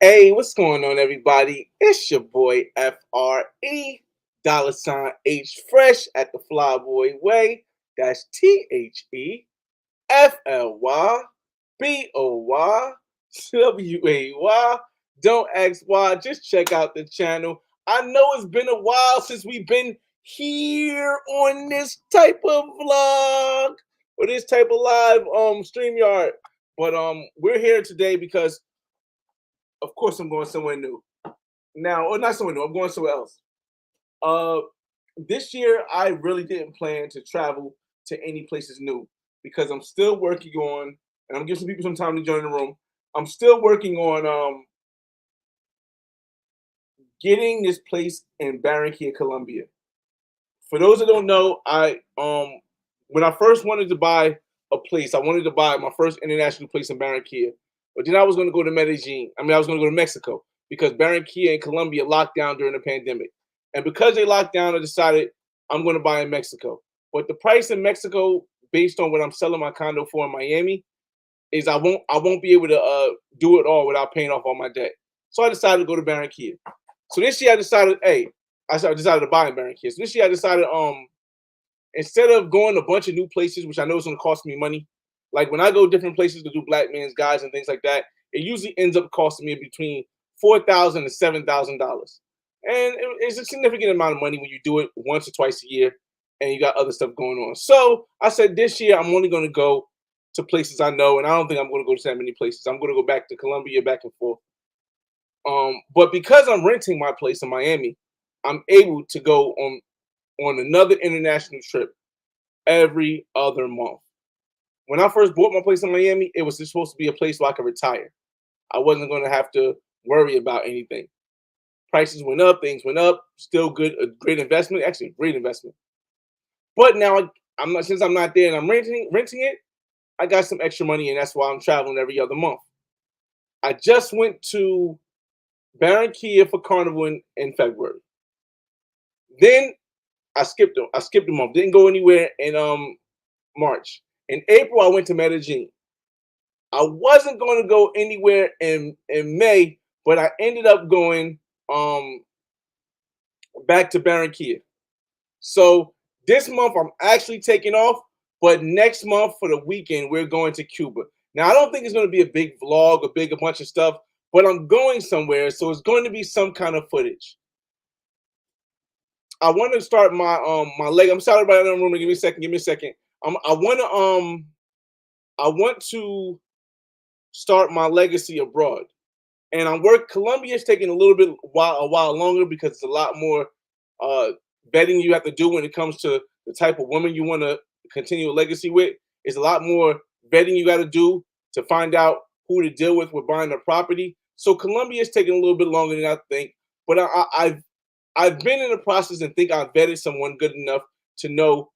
Hey, what's going on, everybody? It's your boy FRE, dollar sign H Fresh at the Flyboy Way. That's TheFlyBoyWay. Don't ask why, just check out the channel. I know it's been a while since we've been here on this type of vlog or this type of live StreamYard. But we're here today because of course I'm going somewhere new. Now, or not somewhere new, I'm going somewhere else. Uh this year I really didn't plan to travel to any places new because I'm still working on, and I'm giving some people some time to join the room. I'm still working on getting this place in Barranquilla, Colombia. For those that don't know, I when I first wanted to buy a place, I wanted to buy my first international place in Barranquilla. But then I was going to go to Medellin. I was going to go to Mexico because Barranquilla and Colombia locked down during the pandemic. And because they locked down, I decided I'm going to buy in Mexico. But the price in Mexico, based on what I'm selling my condo for in Miami, is I won't be able to do it all without paying off all my debt. So I decided to go to Barranquilla. So this year I decided, hey, decided to buy in Barranquilla. So this year I decided, instead of going to a bunch of new places, which I know is going to cost me money, like when I go different places to do black man's guys and things like that, it usually ends up costing me between $4,000 and $7,000, and it's a significant amount of money when you do it once or twice a year, and you got other stuff going on. So I said this year I'm only going to go to places I know, and I don't think I'm going to go to that many places. I'm going to go back to Colombia, back and forth. But because I'm renting my place in Miami, I'm able to go on another international trip every other month. When I first bought my place in Miami, it was just supposed to be a place where I could retire. I wasn't going to have to worry about anything. Prices went up, things went up. Still good, a great investment. Actually, a great investment. But now I'm not, since I'm not there and I'm renting it. I got some extra money, and that's why I'm traveling every other month. I just went to Barranquilla for Carnival in February. Then I skipped them. I skipped a month. Didn't go anywhere in March. In April, I went to Medellin. I wasn't going to go anywhere in May, but I ended up going back to Barranquilla. So this month I'm actually taking off, but next month for the weekend we're going to Cuba. Now I don't think it's going to be a big vlog, a bunch of stuff, but I'm going somewhere, so it's going to be some kind of footage. I want to start my leg. I'm sorry about that in the room. Give me a second. Give me a second. I want to start my legacy abroad, and Colombia is taking a while longer because it's a lot more vetting you have to do when it comes to the type of woman you want to continue a legacy with. It's a lot more vetting you got to do to find out who to deal with buying the property. So Colombia is taking a little bit longer than I think, but I've been in the process and think I've vetted someone good enough to know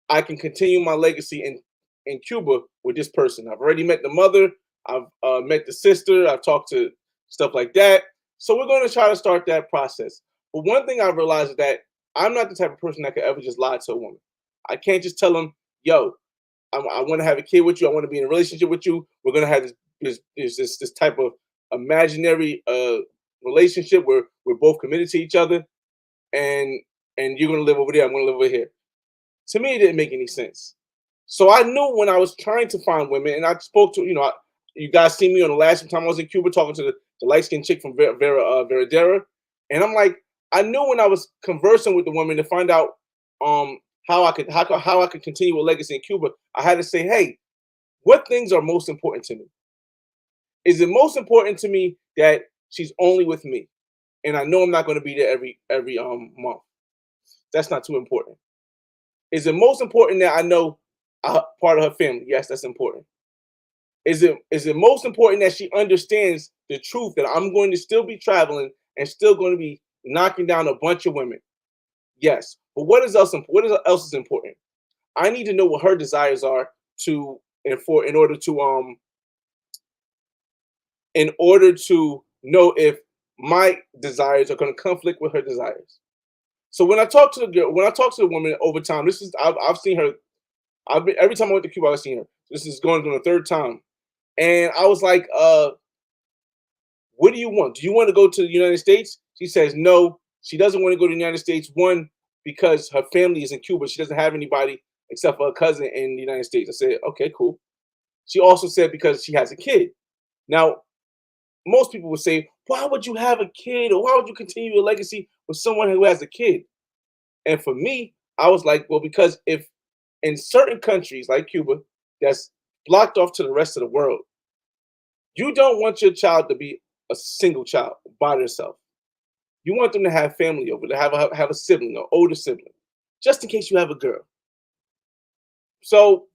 I can continue my legacy in Cuba with this person. I've already met the mother. I've met the sister. I've talked to stuff like that. So we're going to try to start that process. But one thing I've realized is that I'm not the type of person that could ever just lie to a woman. I can't just tell them, yo, I want to have a kid with you. I want to be in a relationship with you. We're going to have this type of imaginary relationship where we're both committed to each other, and you're going to live over there. I'm going to live over here. To me, it didn't make any sense. So I knew when I was trying to find women, and I spoke to, you guys see me on the last time I was in Cuba talking to the light skinned chick from Veradera, and I'm like, I knew when I was conversing with the woman to find out how I could continue a legacy in Cuba. I had to say, hey, what things are most important to me? Is it most important to me that she's only with me, and I know I'm not going to be there every month? That's not too important. Is it most important that I know part of her family? Yes, that's important. Is it most important that she understands the truth that I'm going to still be traveling and still going to be knocking down a bunch of women? Yes. But what else is important? I need to know what her desires are in order to know if my desires are going to conflict with her desires. So when I talk to the woman over time, I've seen her. Every time I went to Cuba, I've seen her. This is going on the third time, and I was like, what do you want? Do you want to go to the United States? She says no. She doesn't want to go to the United States. One, because her family is in Cuba. She doesn't have anybody except for her cousin in the United States. I said, okay, cool. She also said because she has a kid. Now, most people would say, why would you have a kid or why would you continue your legacy with someone who has a kid? And for me, I was like, well, because if in certain countries like Cuba, that's blocked off to the rest of the world, you don't want your child to be a single child by themselves. You want them to have family over, to have a sibling, or older sibling, just in case you have a girl. So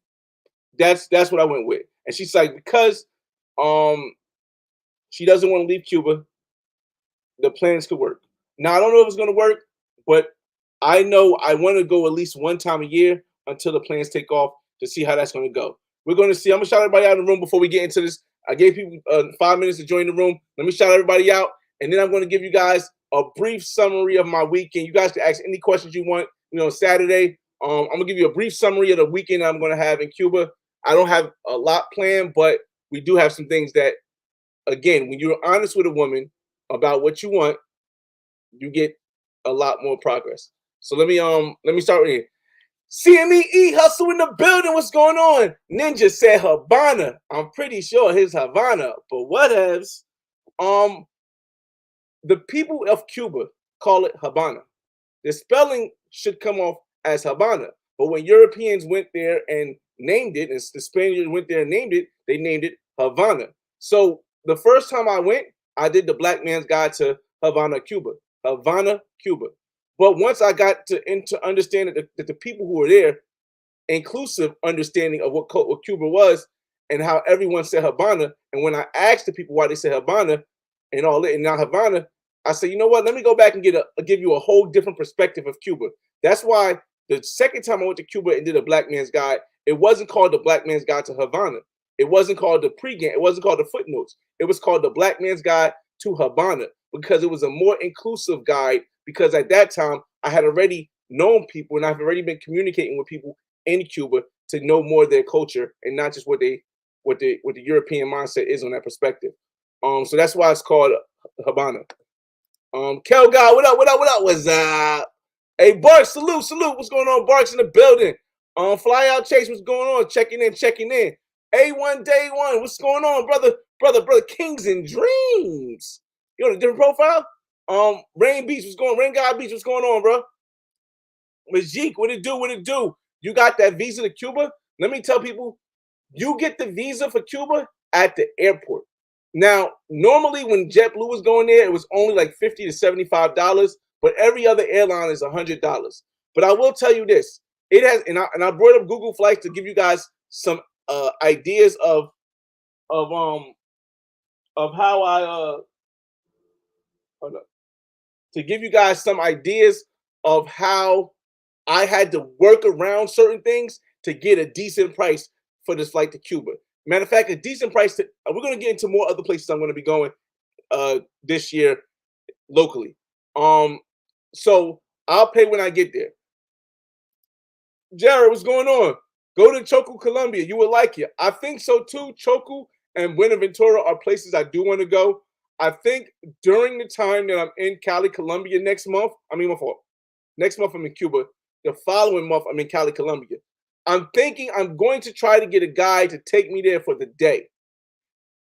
that's what I went with. And she's like, because um she doesn't want to leave Cuba, the plans could work. Now I don't know if it's gonna work, but I know I want to go at least one time a year until the plans take off to see how that's gonna go. We're gonna see. I'm gonna shout everybody out in the room before we get into this. I gave people 5 minutes to join the room. Let me shout everybody out, and then I'm gonna give you guys a brief summary of my weekend. You guys can ask any questions you want. Saturday. I'm gonna give you a brief summary of the weekend I'm gonna have in Cuba. I don't have a lot planned, but we do have some things that, again, when you're honest with a woman about what you want, you get a lot more progress. So let me start with here. CME Hustle in the building. What's going on? Ninja said Habana. I'm pretty sure his Havana, but whatevs. The people of Cuba call it Habana. The spelling should come off as Habana, but when Europeans went there and named it, and the Spaniards went there and named it, they named it Havana. So the first time I went, I did the Black Man's Guide to Havana, Cuba. Havana, Cuba. But once I got into understanding that the people who were there, inclusive understanding of what Cuba was and how everyone said Habana, and when I asked the people why they said Habana and all that, and now Havana, I said, you know what? Let me go back and give you a whole different perspective of Cuba. That's why the second time I went to Cuba and did a Black Man's Guide, it wasn't called the Black Man's Guide to Havana. It wasn't called the pregame. It wasn't called the footnotes. It was called the Black Man's Guide to Habana because it was a more inclusive guide. Because at that time I had already known people and I've already been communicating with people in Cuba to know more of their culture and not just what the European mindset is on that perspective. So that's why it's called Habana. Kel God, what up? What up? What up? What's up? Hey, Barks, salute. What's going on? Barks in the building. Fly Out Chase, what's going on? Checking in. A1 Day One, what's going on, brother? Kings and Dreams. You on a different profile? Rain Beach, Rain God Beach, what's going on, bro? Majik, what it do? You got that visa to Cuba? Let me tell people, you get the visa for Cuba at the airport. Now, normally when JetBlue was going there, it was only like $50 to $75, but every other airline is $100. But I will tell you this: it has, and I brought up Google Flights to give you guys some ideas of how I hold up, to give you guys some ideas of how I had to work around certain things to get a decent price for this flight to Cuba. Matter of fact, a decent price to. We're going to get into more other places I'm going to be going this year locally. So I'll pay when I get there. Jared, what's going on? Go to Choco, Colombia. You would like it. I think so too. Choco and Buenaventura are places I do want to go. I think during the time that I'm in Cali, Colombia next month, next month I'm in Cuba. The following month I'm in Cali, Colombia. I'm thinking I'm going to try to get a guy to take me there for the day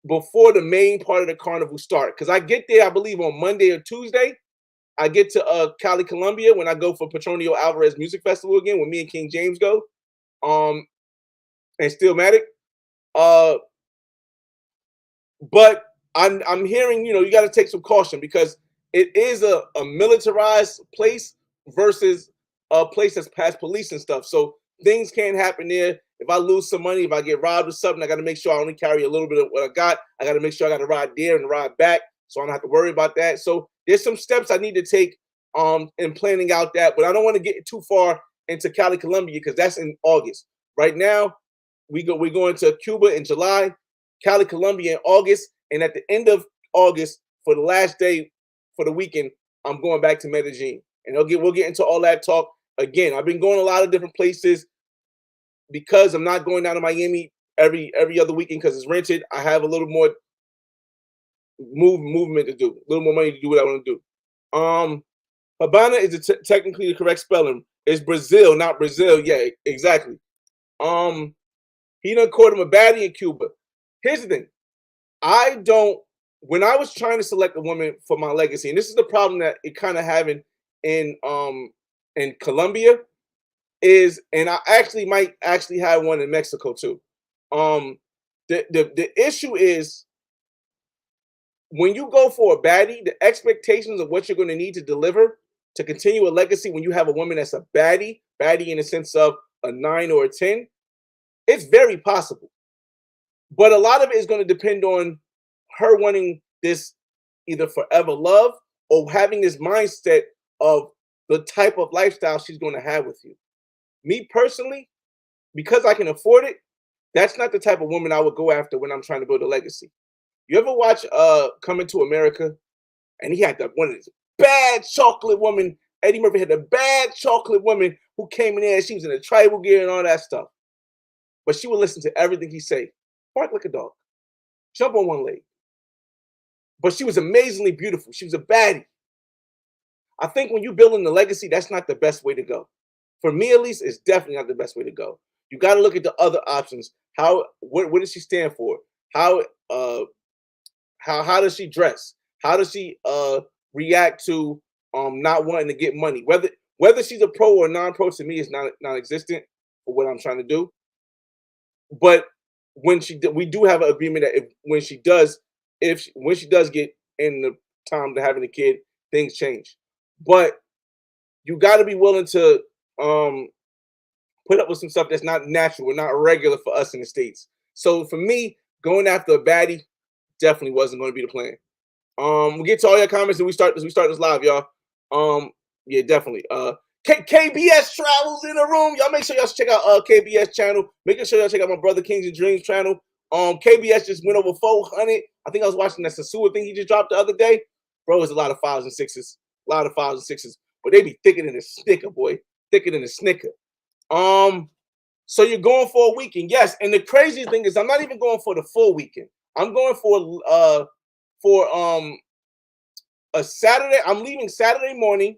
before the main part of the carnival start. Because I get there, I believe, on Monday or Tuesday. I get to Cali, Colombia when I go for Petronio Alvarez Music Festival again, when me and King James go. And Stillmatic. But I'm hearing, you got to take some caution because it is a militarized place versus a place that's past police and stuff. So things can happen there. If I lose some money, if I get robbed or something, I got to make sure I only carry a little bit of what I got. I got to make sure I got to ride there and ride back, so I don't have to worry about that. So there's some steps I need to take in planning out that, but I don't want to get too far into Cali, Colombia because that's in August. Right now, we're going to Cuba in July, Cali, Colombia in August, and at the end of August, for the last day for the weekend, I'm going back to Medellin, and we'll get into all that talk again. I've been going a lot of different places because I'm not going down to Miami every other weekend because it's rented. I have a little more movement to do, a little more money to do what I want to do. Habana is technically the correct spelling. It's Brazil, not Brazil. Yeah, exactly. He done called him a baddie in Cuba. Here's the thing. I don't. When I was trying to select a woman for my legacy, and this is the problem that it kind of having in Colombia is, and I actually might actually have one in Mexico too. Um, the issue is when you go for a baddie, the expectations of what you're going to need to deliver to continue a legacy when you have a woman that's a baddie in the sense of a 9 or a 10, it's very possible. But a lot of it is going to depend on her wanting this either forever love or having this mindset of the type of lifestyle she's going to have with you. Me personally, because I can afford it, that's not the type of woman I would go after when I'm trying to build a legacy. You ever watch Coming to America? And he had the one of this bad chocolate woman. Eddie Murphy had the bad chocolate woman who came in there. She was in a tribal gear and all that stuff. But she would listen to everything he say. Bark like a dog. Jump on one leg. But she was amazingly beautiful. She was a baddie. I think when you're building the legacy, that's not the best way to go. For me, at least, it's definitely not the best way to go. You got to look at the other options. What does she stand for? How does she dress? How does she react to not wanting to get money? Whether she's a pro or non-pro to me is not non-existent for what I'm trying to do. But when we do have an agreement that when she does get in the time to having a kid, things change. But you got to be willing to put up with some stuff that's not natural or not regular for us in the States. So for me, going after a baddie definitely wasn't going to be the plan. We'll get to all your comments and we start this live, y'all. Yeah, definitely. KBS Travels in the room. Y'all make sure y'all check out KBS channel. Making sure y'all check out my brother Kings and Dreams channel. KBS just went over 400. I think I was watching that Sasua thing he just dropped the other day. Bro, it's a lot of 5s and 6s. A lot of 5s and 6s. But they be thicker than a snicker, boy. Thicker than a snicker. So you're going for a weekend. Yes, and the craziest thing is I'm not even going for the full weekend. I'm going for a Saturday. I'm leaving Saturday morning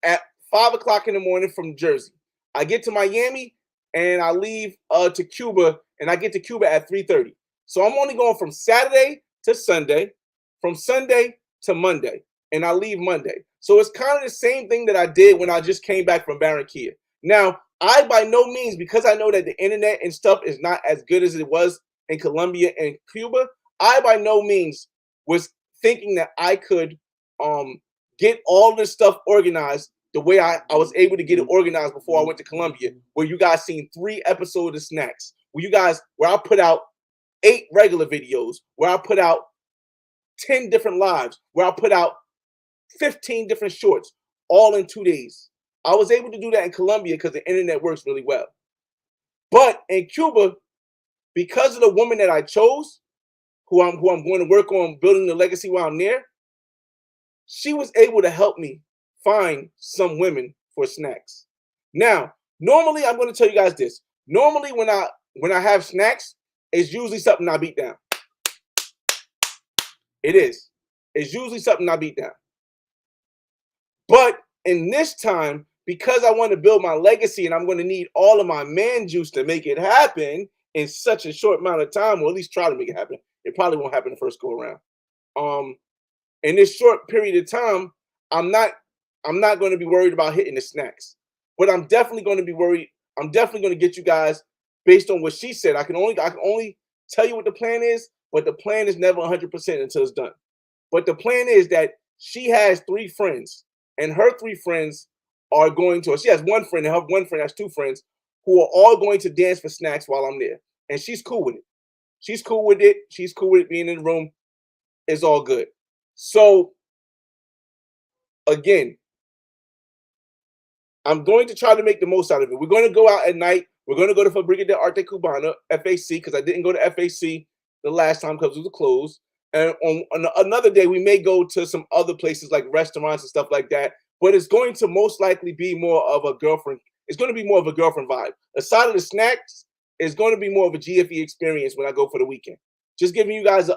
at 5 o'clock in the morning from Jersey. I get to Miami and I leave to Cuba, and I get to Cuba at 3:30. So I'm only going from Saturday to Sunday, from Sunday to Monday, and I leave Monday. So it's kind of the same thing that I did when I just came back from Barranquilla. Now, I by no means, because I know that the internet and stuff is not as good as it was in Colombia and Cuba, I by no means was thinking that I could get all this stuff organized the way I was able to get it organized before I went to Colombia, where you guys seen 3 episodes of Snacks, where I put out 8 regular videos, where I put out 10 different lives, where I put out 15 different shorts, all in 2 days. I was able to do that in Colombia because the internet works really well. But in Cuba, because of the woman that I chose, who I'm going to work on building the legacy while I'm there, she was able to help me find some women for Snacks. Now, normally I'm going to tell you guys this. Normally when I have Snacks, it's usually something I beat down. It is. It's usually something I beat down. But in this time, because I want to build my legacy and I'm going to need all of my man juice to make it happen in such a short amount of time, or at least try to make it happen. It probably won't happen the first go around. In this short period of time, I'm not going to be worried about hitting the Snacks. But I'm definitely going to be worried. I'm definitely going to get you guys based on what she said. I can only tell you what the plan is, but the plan is never 100% until it's done. But the plan is that she has 3 friends, and her 3 friends are going to, she has 1 friend, and her 1 friend has 2 friends who are all going to dance for Snacks while I'm there. And she's cool with it. She's cool with it. She's cool with it being in the room. It's all good. So, again, I'm going to try to make the most out of it. We're going to go out at night. We're going to go to Fabrica de Arte Cubana, FAC, because I didn't go to FAC the last time because it was closed. And on another day, we may go to some other places like restaurants and stuff like that. But it's going to most likely be more of a girlfriend. It's going to be more of a girlfriend vibe. Aside of the Snacks, it's going to be more of a GFE experience when I go for the weekend. Just giving you guys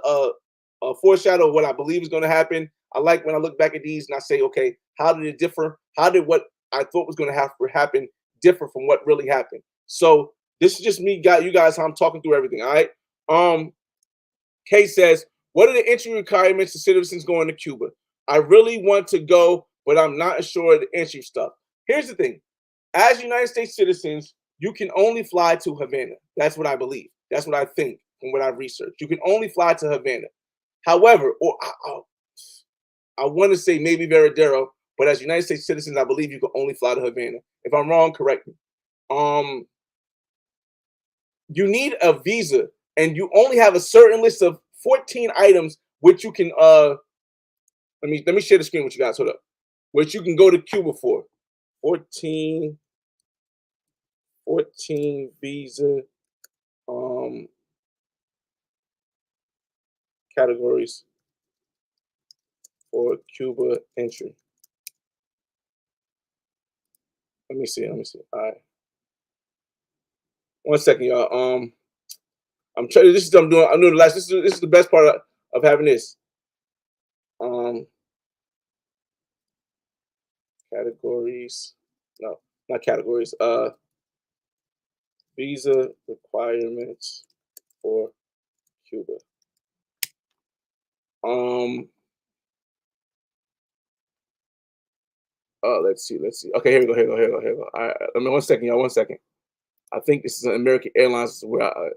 foreshadow of what I believe is going to happen. I like when I look back at these and I say, okay, how did it differ? How did what I thought was going to have to happen differ from what really happened? So this is just me, got you guys, how I'm talking through everything. All right. Kay says, what are the entry requirements for citizens going to Cuba? I really want to go, but I'm not sure of the entry stuff. Here's the thing. As United States citizens, you can only fly to Havana. That's what I believe. That's what I think from what I've researched. You can only fly to Havana. However, or I want to say maybe Veradero, but as United States citizens, I believe you can only fly to Havana. If I'm wrong, correct me. You need a visa, and you only have a certain list of 14 items which you can let me share the screen with you guys. Hold up. Which you can go to Cuba for. 14 visa categories for Cuba entry. Let me see. All right. 1 second, y'all. I'm trying. This is I'm doing the last. This is the best part of having this. Categories. No, not categories. Visa requirements for Cuba. Let's see. Okay, here we go. All right, I mean, 1 second, y'all. 1 second. I think this is an American Airlines where all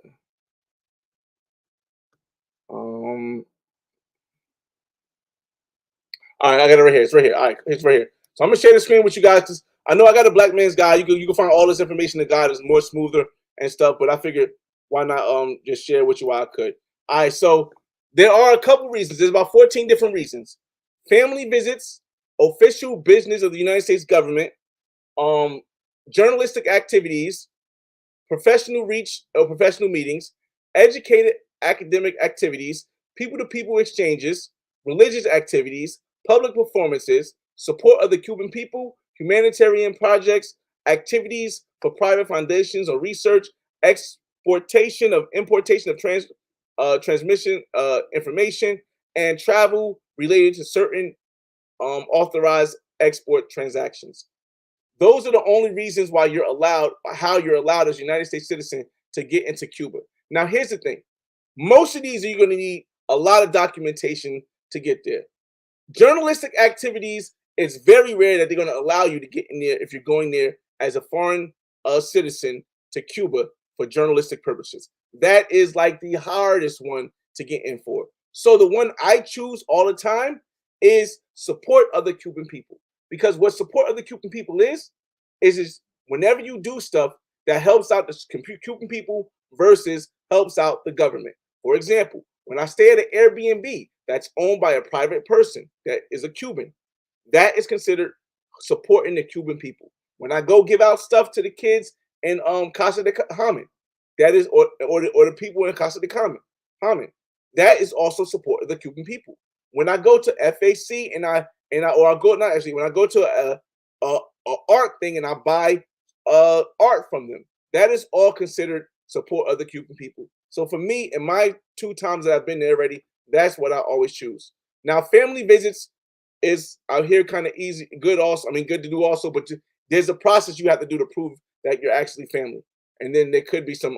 right, I got it right here. It's right here. All right, it's right here. So I'm gonna share the screen with you guys because I know I got a black man's guide. You can find all this information. The guide is more smoother and stuff, but I figured why not just share with you while I could. All right, so there are a couple reasons. There's about 14 different reasons. Family visits, official business of the United States government, journalistic activities, professional reach or professional meetings, educated academic activities, people-to-people exchanges, religious activities, public performances, support of the Cuban people, humanitarian projects, activities for private foundations or research, importation of transmission information, and travel related to certain authorized export transactions. Those are the only reasons why you're allowed, how you're allowed as a United States citizen to get into Cuba. Now, here's the thing. Most of these are you're going to need a lot of documentation to get there. Journalistic activities, it's very rare that they're going to allow you to get in there if you're going there as a foreign citizen to Cuba for journalistic purposes. That is like the hardest one to get in for. So the one I choose all the time is support of the Cuban people. Because what support of the Cuban people is whenever you do stuff that helps out the Cuban people versus helps out the government. For example, when I stay at an Airbnb that's owned by a private person that is a Cuban, that is considered supporting the Cuban people. When I go give out stuff to the kids in Casa de Carmen, that is, or the people in Casa de Carmen, that is also support of the Cuban people. When I go to FAC and I go not actually when I go to a art thing and I buy art from them, that is all considered support of the Cuban people. So for me, in my 2 times that I've been there already, that's what I always choose. Now, family visits is out here kind of easy, good also. I mean, good to do also, but there's a process you have to do to prove that you're actually family, and then there could be some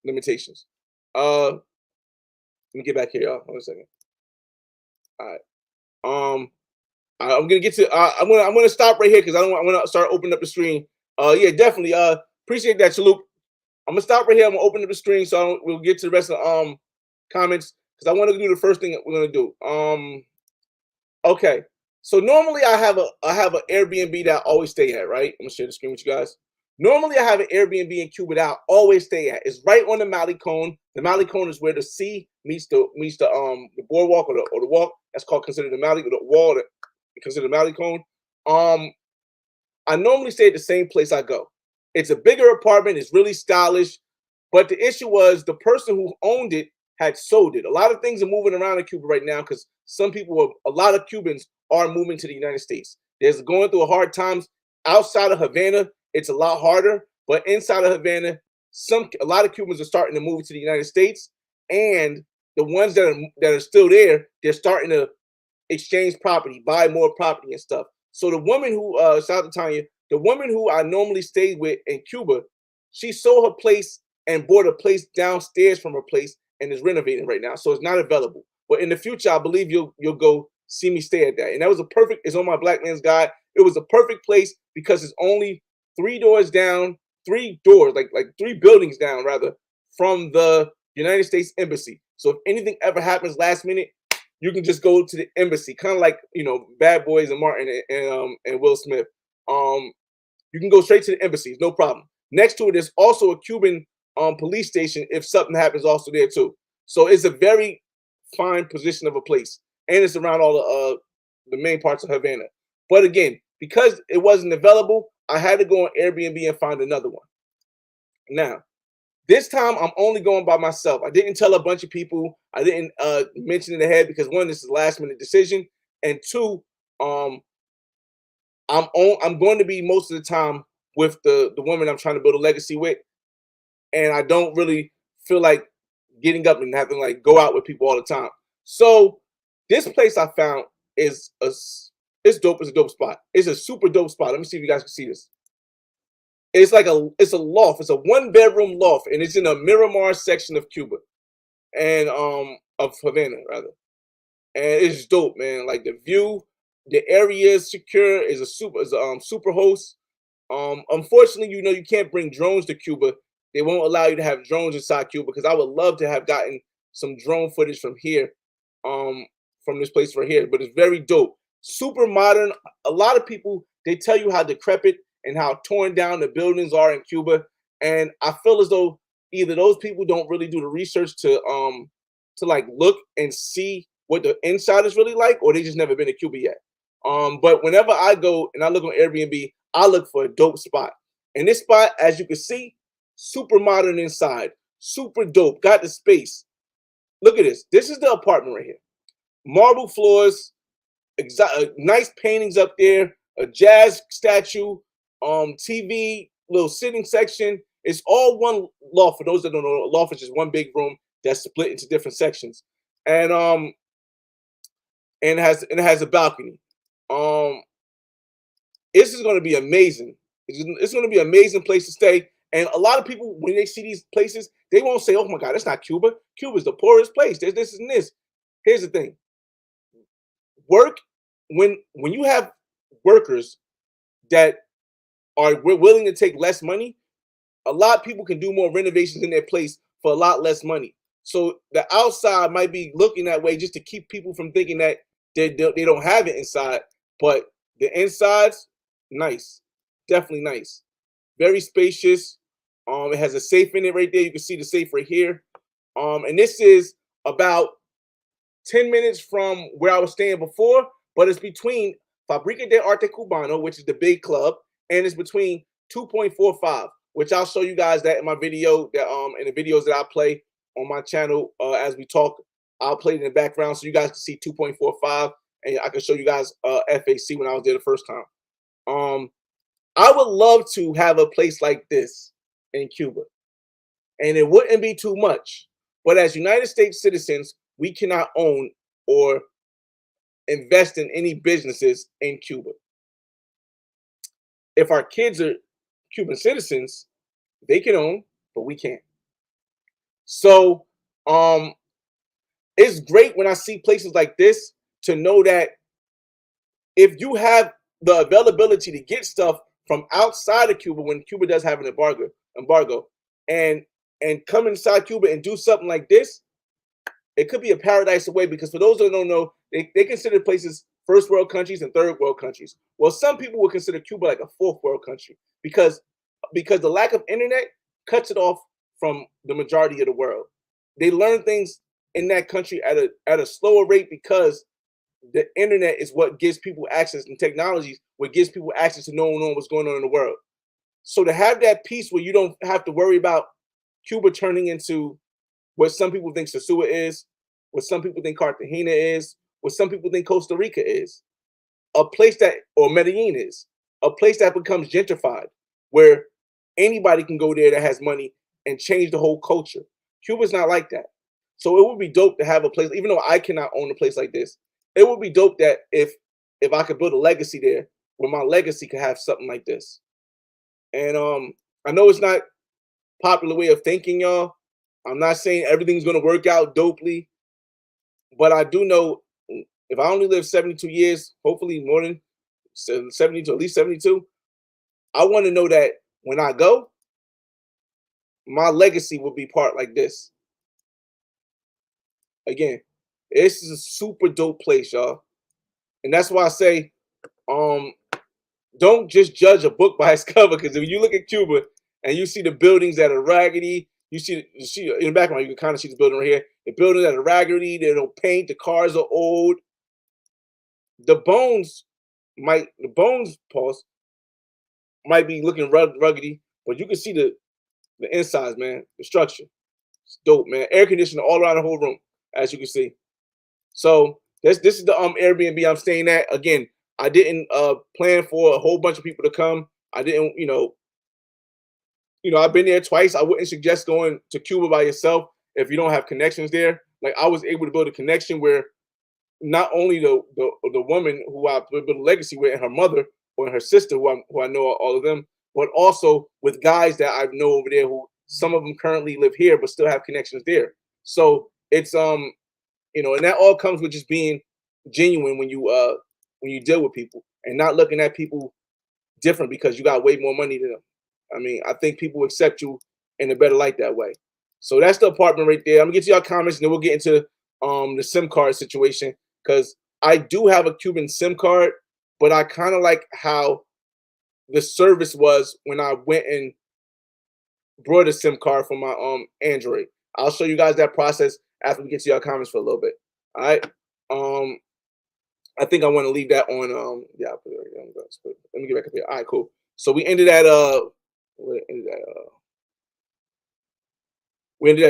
limitations. Let me get back here, y'all. Hold on a second. All right. I'm gonna get to. I'm gonna stop right here because I want to start opening up the stream. Yeah, definitely. Appreciate that, Chaluk. I'm gonna stop right here. I'm gonna open up the stream so we'll get to the rest of the comments because I want to do the first thing that we're gonna do. Okay. So normally I have an Airbnb that I always stay at. Right. I'm gonna share the screen with you guys. Normally I have an Airbnb in Cuba that I always stay at. It's right on the Malecon. The Malecon is where the sea meets the boardwalk or the walk. That's considered the Malecon, the wall that considered the Malecon. I normally stay at the same place I go. It's a bigger apartment. It's really stylish. But the issue was the person who owned it had sold it. A lot of things are moving around in Cuba right now because a lot of Cubans are moving to the United States. There's going through a hard times outside of Havana. It's a lot harder, but inside of Havana, a lot of Cubans are starting to move to the United States, and the ones that are still there, they're starting to exchange property, buy more property and stuff. So the woman who shout out to Tanya, the woman who I normally stayed with in Cuba, she sold her place and bought a place downstairs from her place and is renovating right now. So it's not available. But in the future, I believe you'll go see me stay at that. And that was a perfect, it's on my Black Man's Guide. It was a perfect place because it's only three doors down, three doors, like three buildings down rather, from the United States Embassy. So if anything ever happens last minute, you can just go to the embassy, kind of like Bad Boys and Martin and Will Smith. You can go straight to the embassies, no problem. Next to it is also a Cuban police station if something happens also there too. So it's a very fine position of a place, and it's around all the main parts of Havana. But again, because it wasn't available, I had to go on Airbnb and find another one. Now, this time I'm only going by myself. I didn't tell a bunch of people. I didn't mention it ahead because one, this is a last minute decision, and two, um, I'm going to be most of the time with the woman I'm trying to build a legacy with, and I don't really feel like getting up and having like go out with people all the time. So this place I found is it's dope. It's a dope spot. It's a super dope spot. Let me see if you guys can see this. It's a loft. It's a one bedroom loft, and it's in a Miramar section of Cuba, and of Havana rather. And it's dope, man. Like the view, the area is secure. Is a super host. Unfortunately, you can't bring drones to Cuba. They won't allow you to have drones inside Cuba because I would love to have gotten some drone footage from here, um, from this place right here. But it's very dope, super modern. A lot of people they tell you how decrepit and how torn down the buildings are in Cuba, and I feel as though either those people don't really do the research to like look and see what the inside is really like, or they just never been to Cuba yet. But whenever I go and I look on Airbnb, I look for a dope spot. And this spot, as you can see, super modern inside, super dope. Got the space. Look at this. This is the apartment right here. Marble floors, nice paintings up there, a jazz statue, TV, little sitting section. It's all one loft. For those that don't know, a loft is just one big room that's split into different sections, and it has a balcony. Um, this is going to be amazing. It's going to be an amazing place to stay. And a lot of people, when they see these places, they won't say, "Oh my God, that's not Cuba. Cuba's the poorest place. There's this and this." Here's the thing: work when you have workers that are willing to take less money, a lot of people can do more renovations in their place for a lot less money. So the outside might be looking that way just to keep people from thinking that they don't have it inside. But the inside's nice, definitely nice, very spacious. It has a safe in it right there. You can see the safe right here. And this is about 10 minutes from where I was staying before, but it's between Fabrica de Arte Cubano, which is the big club, and it's between 2.45, which I'll show you guys that in my video, that in the videos that I play on my channel as we talk. I'll play it in the background so you guys can see 2.45, and I can show you guys FAC when I was there the first time. I would love to have a place like this in Cuba, and it wouldn't be too much. But as United States citizens, we cannot own or invest in any businesses in Cuba. If our kids are Cuban citizens, they can own, but we can't. So it's great when I see places like this to know that if you have the availability to get stuff from outside of Cuba, when Cuba does have an embargo, and come inside Cuba and do something like this, it could be a paradise away. Because for those that don't know, they consider places first world countries and third world countries. Well, some people would consider Cuba like a fourth world country because the lack of internet cuts it off from the majority of the world. They learn things in that country at a slower rate because the internet is what gives people access, and technologies what gives people access to knowing what's going on in the world. So to have that peace where you don't have to worry about Cuba turning into what some people think Sosua is, what some people think Cartagena is, what some people think Costa Rica is, a place that, or Medellin is, a place that becomes gentrified, where anybody can go there that has money and change the whole culture. Cuba's not like that. So it would be dope to have a place, even though I cannot own a place like this. It would be dope that if I could build a legacy there, where my legacy could have something like this. And I know it's not popular way of thinking, y'all. I'm not saying everything's gonna work out dopely, but I do know if I only live 72 years, hopefully more than 72, at least 72, I want to know that when I go, my legacy will be part like this. Again, this is a super dope place, y'all. And that's why I say, um, don't just judge a book by its cover. Because if you look at Cuba and you see the buildings that are raggedy, you see in the background, you can kind of see the building right here. The buildings that are raggedy, they don't paint, the cars are old. The bones the bones, pause, might be looking ruggedy, but you can see the insides, man, the structure. It's dope, man. Air conditioning all around the whole room, as you can see. So this is the Airbnb I'm staying at. Again, I didn't plan for a whole bunch of people to come. I didn't, I've been there twice. I wouldn't suggest going to Cuba by yourself if you don't have connections there. Like I was able to build a connection where not only the woman who I built a legacy with and her mother or her sister who I know all of them, but also with guys that I know over there who some of them currently live here but still have connections there. So it's and that all comes with just being genuine when you deal with people and not looking at people different because you got way more money than them. I mean, I think people accept you in a better light that way. So that's the apartment right there. I'm gonna get to y'all comments and then we'll get into the SIM card situation because I do have a Cuban SIM card, but I kind of like how the service was when I went and brought a SIM card for my Android. I'll show you guys that process after we get to y'all comments for a little bit. All right. Um, I think I want to leave that on. Yeah, I'll put it right there. Let me get back up here. All right, cool. So we ended at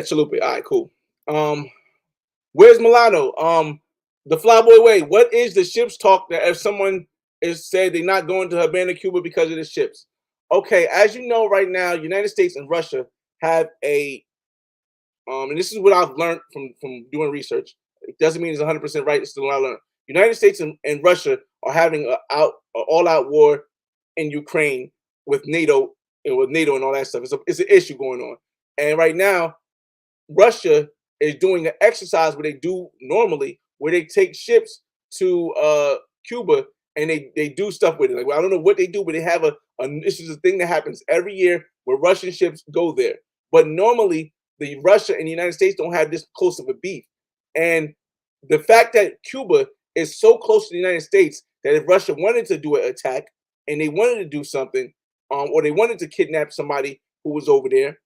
Chalupa. All right, cool. Um, where's Milano? The Flyboy Way. What is the ships talk that if someone is said they're not going to Habana, Cuba because of the ships? Okay, as you know, right now, United States and Russia have a and this is what I've learned from doing research. It doesn't mean it's 100% right. It's still what I learned. United States and Russia are having a all-out war in Ukraine with NATO, with NATO and all that stuff. It's an issue going on, and right now, Russia is doing an exercise where they do normally, where they take ships to Cuba and they do stuff with it. Like well, I don't know what they do, but they have this is a thing that happens every year where Russian ships go there. But normally, the Russia and the United States don't have this close of a beef, and the fact that Cuba is so close to the United States that if Russia wanted to do an attack and they wanted to do something, or they wanted to kidnap somebody who was over there,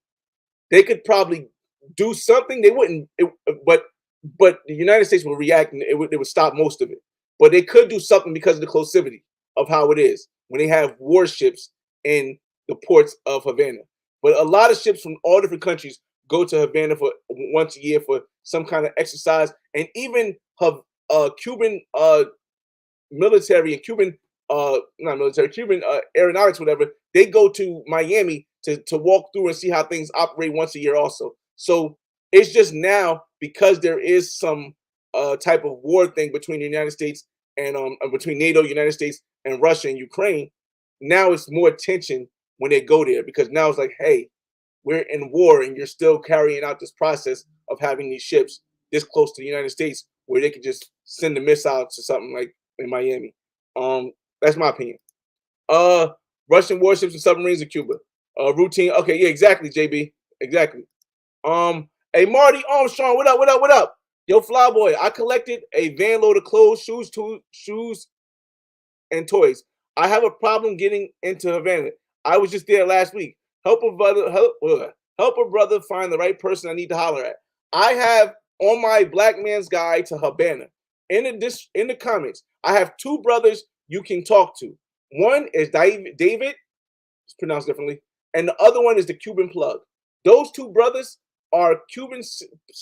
they could probably do something. They wouldn't, but the United States would react and it would stop most of it. But they could do something because of the closivity of how it is when they have warships in the ports of Havana. But a lot of ships from all different countries go to Havana for once a year for some kind of exercise, and even have Cuban military and Cuban not military, Cuban aeronautics, whatever, they go to Miami to walk through and see how things operate once a year also. So it's just now because there is some type of war thing between the United States and between NATO, United States, and Russia and Ukraine. Now it's more tension when they go there because now it's like, hey, we're in war and you're still carrying out this process of having these ships this close to the United States where they could just send a missile to something like in Miami. That's my opinion. Russian warships and submarines in Cuba. Routine. Okay, yeah, exactly, JB. Exactly. Hey Marty Armstrong, what up? What up? What up? Yo, Flyboy, I collected a van load of clothes, shoes, and toys. I have a problem getting into Havana. I was just there last week. Help a brother find the right person I need to holler at. I have on my Black Man's Guide to Habana. In the comments, I have two brothers you can talk to. One is David, it's pronounced differently, and the other one is the Cuban Plug. Those two brothers are Cuban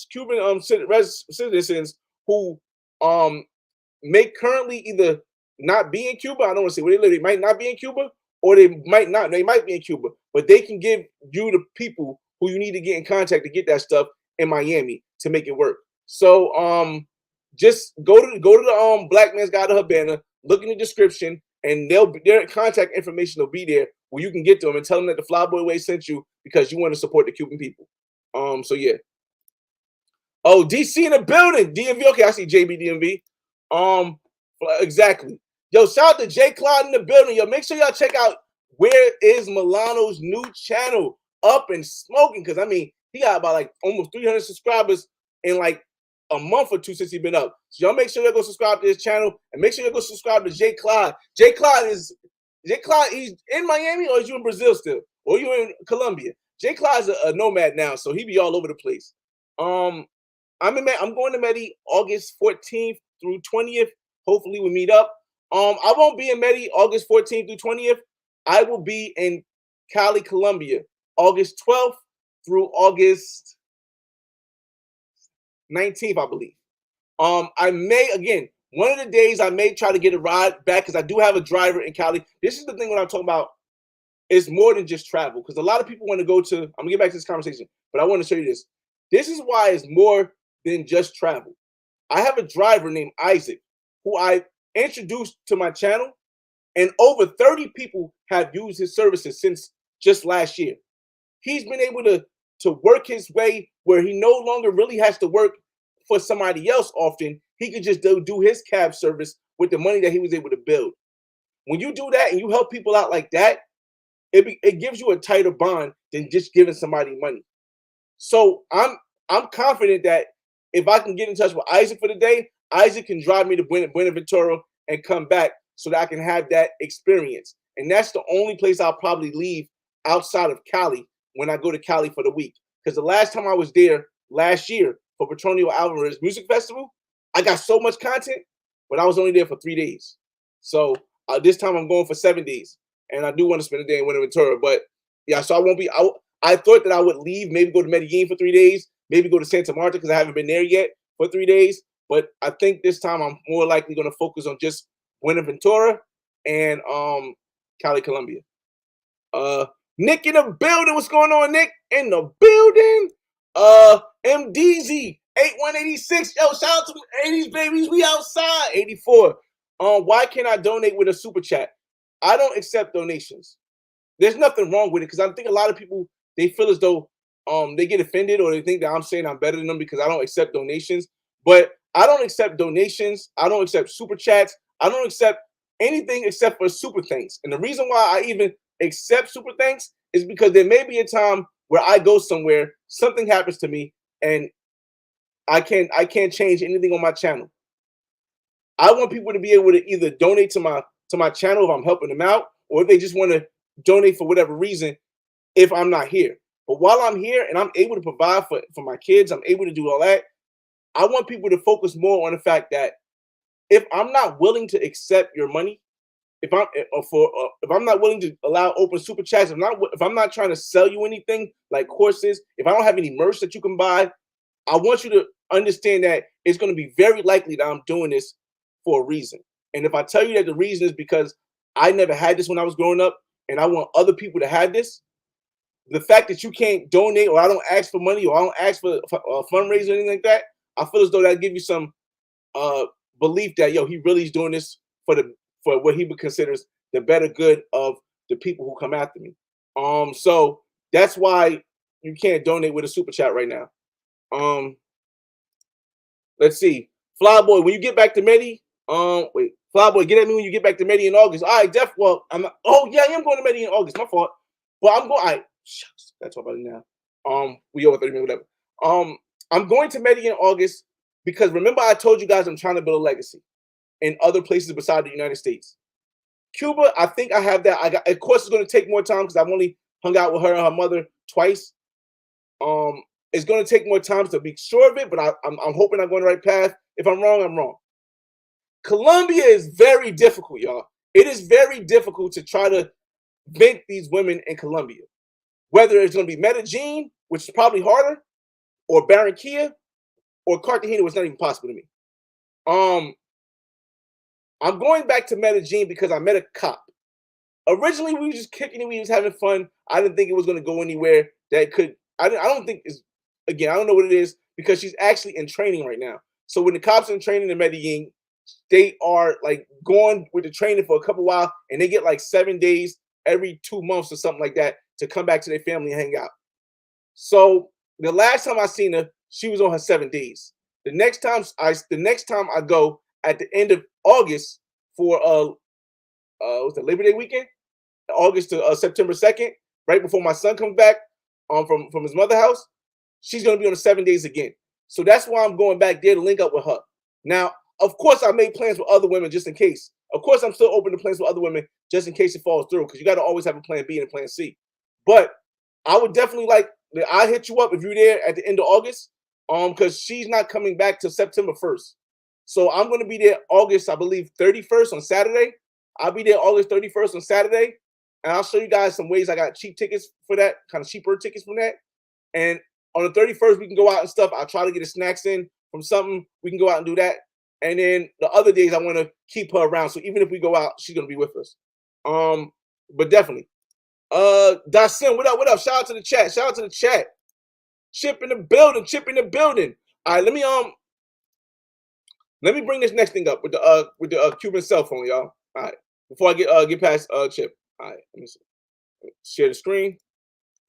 citizens who may currently either not be in Cuba. I don't want to say where they live. They might not be in Cuba, or they might not. They might be in Cuba, but they can give you the people who you need to get in contact to get that stuff in Miami to make it work. So just go to the Black Man's Guide to Habana, look in the description, and their contact information will be there where you can get to them and tell them that the Flyboy Way sent you because you want to support the Cuban people. So yeah. Oh, DC in the building. DMV. Okay, I see JB DMV. Um, exactly. Yo, shout out to J Clyde in the building. Yo, make sure y'all check out Where Is Milano's new channel, Up and Smoking. Because I mean, he got about like almost 300 subscribers in like a month or two since he's been up. So y'all make sure you go subscribe to his channel and make sure you go subscribe to J Clyde. J Clyde, he's in Miami, or is you in Brazil still? Or you in Colombia? J Clyde's a nomad now, so he be all over the place. I'm going to Medi August 14th through 20th. Hopefully we meet up. I won't be in Medi August 14th through 20th. I will be in Cali, Colombia, August 12th through August 19th, I believe. I may, again, one of the days I may try to get a ride back because I do have a driver in Cali. This is the thing when I'm talking about, it's more than just travel, because a lot of people want to go to, I'm going to get back to this conversation, but I want to show you this. This is why it's more than just travel. I have a driver named Isaac who I introduced to my channel, and over 30 people have used his services since just last year. He's been able to work his way where he no longer really has to work for somebody else often. He could just do his cab service with the money that he was able to build. When you do that and you help people out like that, it gives you a tighter bond than just giving somebody money. So I'm confident that if I can get in touch with Isaac for the day, Isaac can drive me to Buenaventura and come back so that I can have that experience. And that's the only place I'll probably leave outside of Cali when I go to Cali for the week. Because the last time I was there last year for Petronio Alvarez Music Festival, I got so much content, but I was only there for 3 days. So this time I'm going for 7 days. And I do want to spend a day in Buenaventura. But yeah, so I won't be out. I thought that I would leave, maybe go to Medellin for 3 days, maybe go to Santa Marta because I haven't been there yet for 3 days. But I think this time I'm more likely going to focus on just Buenaventura and Cali, Colombia. Nick in the building. What's going on, Nick? In the building. MDZ 8186. Yo, shout out to the 80s babies. We outside. 84. Why can't I donate with a super chat? I don't accept donations. There's nothing wrong with it because I think a lot of people, they feel as though they get offended or they think that I'm saying I'm better than them because I don't accept donations. But I don't accept donations. I don't accept super chats. I don't accept anything except for super thanks. And the reason why I even accept super thanks is because there may be a time where I go somewhere, something happens to me, and I can't change anything on my channel. I want people to be able to either donate to my channel if I'm helping them out, or if they just want to donate for whatever reason if I'm not here. But while I'm here and I'm able to provide for my kids, I'm able to do all that, I want people to focus more on the fact that if I'm not willing to accept your money, if I'm not willing to allow open super chats, if I'm not trying to sell you anything like courses, if I don't have any merch that you can buy, I want you to understand that it's going to be very likely that I'm doing this for a reason. And if I tell you that the reason is because I never had this when I was growing up and I want other people to have this, the fact that you can't donate or I don't ask for money or I don't ask for a fundraiser or anything like that, I feel as though that give you some belief that, yo, he really is doing this for what he would consider the better good of the people who come after me. So that's why you can't donate with a super chat right now. Let's see. Flyboy, when you get back to Medi, wait, Flyboy, get at me when you get back to Medi in August. All right, well, oh yeah, I am going to Medi in August. My fault. But I'm going, all right, shucks, that's all about it now. We over 30 minutes, whatever. I'm going to Medi in August because remember I told you guys I'm trying to build a legacy in other places besides the United States. Cuba, I think I have that. Of course, it's going to take more time because I've only hung out with her and her mother twice. It's going to take more time to be sure of it, but I'm hoping I'm going the right path. If I'm wrong, I'm wrong. Colombia is very difficult, y'all. It is very difficult to try to vent these women in Colombia. Whether it's going to be Medellin, which is probably harder, or Barranquilla, or Cartagena, was not even possible to me. I'm going back to Medellin because I met a cop. Originally, we were just kicking it. We was having fun. I didn't think it was going to go anywhere that could. I don't think it's again, I don't know what it is because she's actually in training right now. So when the cops are in training in Medellin, they are like going with the training for a couple while, and they get like 7 days every 2 months or something like that to come back to their family and hang out. So the last time I seen her, she was on her 7 days. The next time I go at the end of August for what's the Labor Day weekend, August to September 2nd, right before my son comes back from his mother house, she's gonna be on the 7 days again. So that's why I'm going back there to link up with her. Now, of course, I made plans with other women just in case. Of course, I'm still open to plans with other women just in case it falls through, because you got to always have a plan B and a plan C. But I would definitely like. I hit you up if you're there at the end of August, because she's not coming back till September 1st. So I'm going to be there August, I believe, 31st on Saturday. I'll be there August 31st on Saturday, and I'll show you guys some ways I got cheap tickets for that, kind of cheaper tickets from that. And on the 31st, we can go out and stuff. I'll try to get the snacks in from something. We can go out and do that. And then the other days, I want to keep her around. So even if we go out, she's gonna be with us. But definitely. Dasim, what up? What up? Shout out to the chat. Shout out to the chat. Chip in the building. Chip in the building. All right, let me bring this next thing up with the Cuban cell phone, y'all. All right, before I get past Chip. All right, let me see. Share the screen.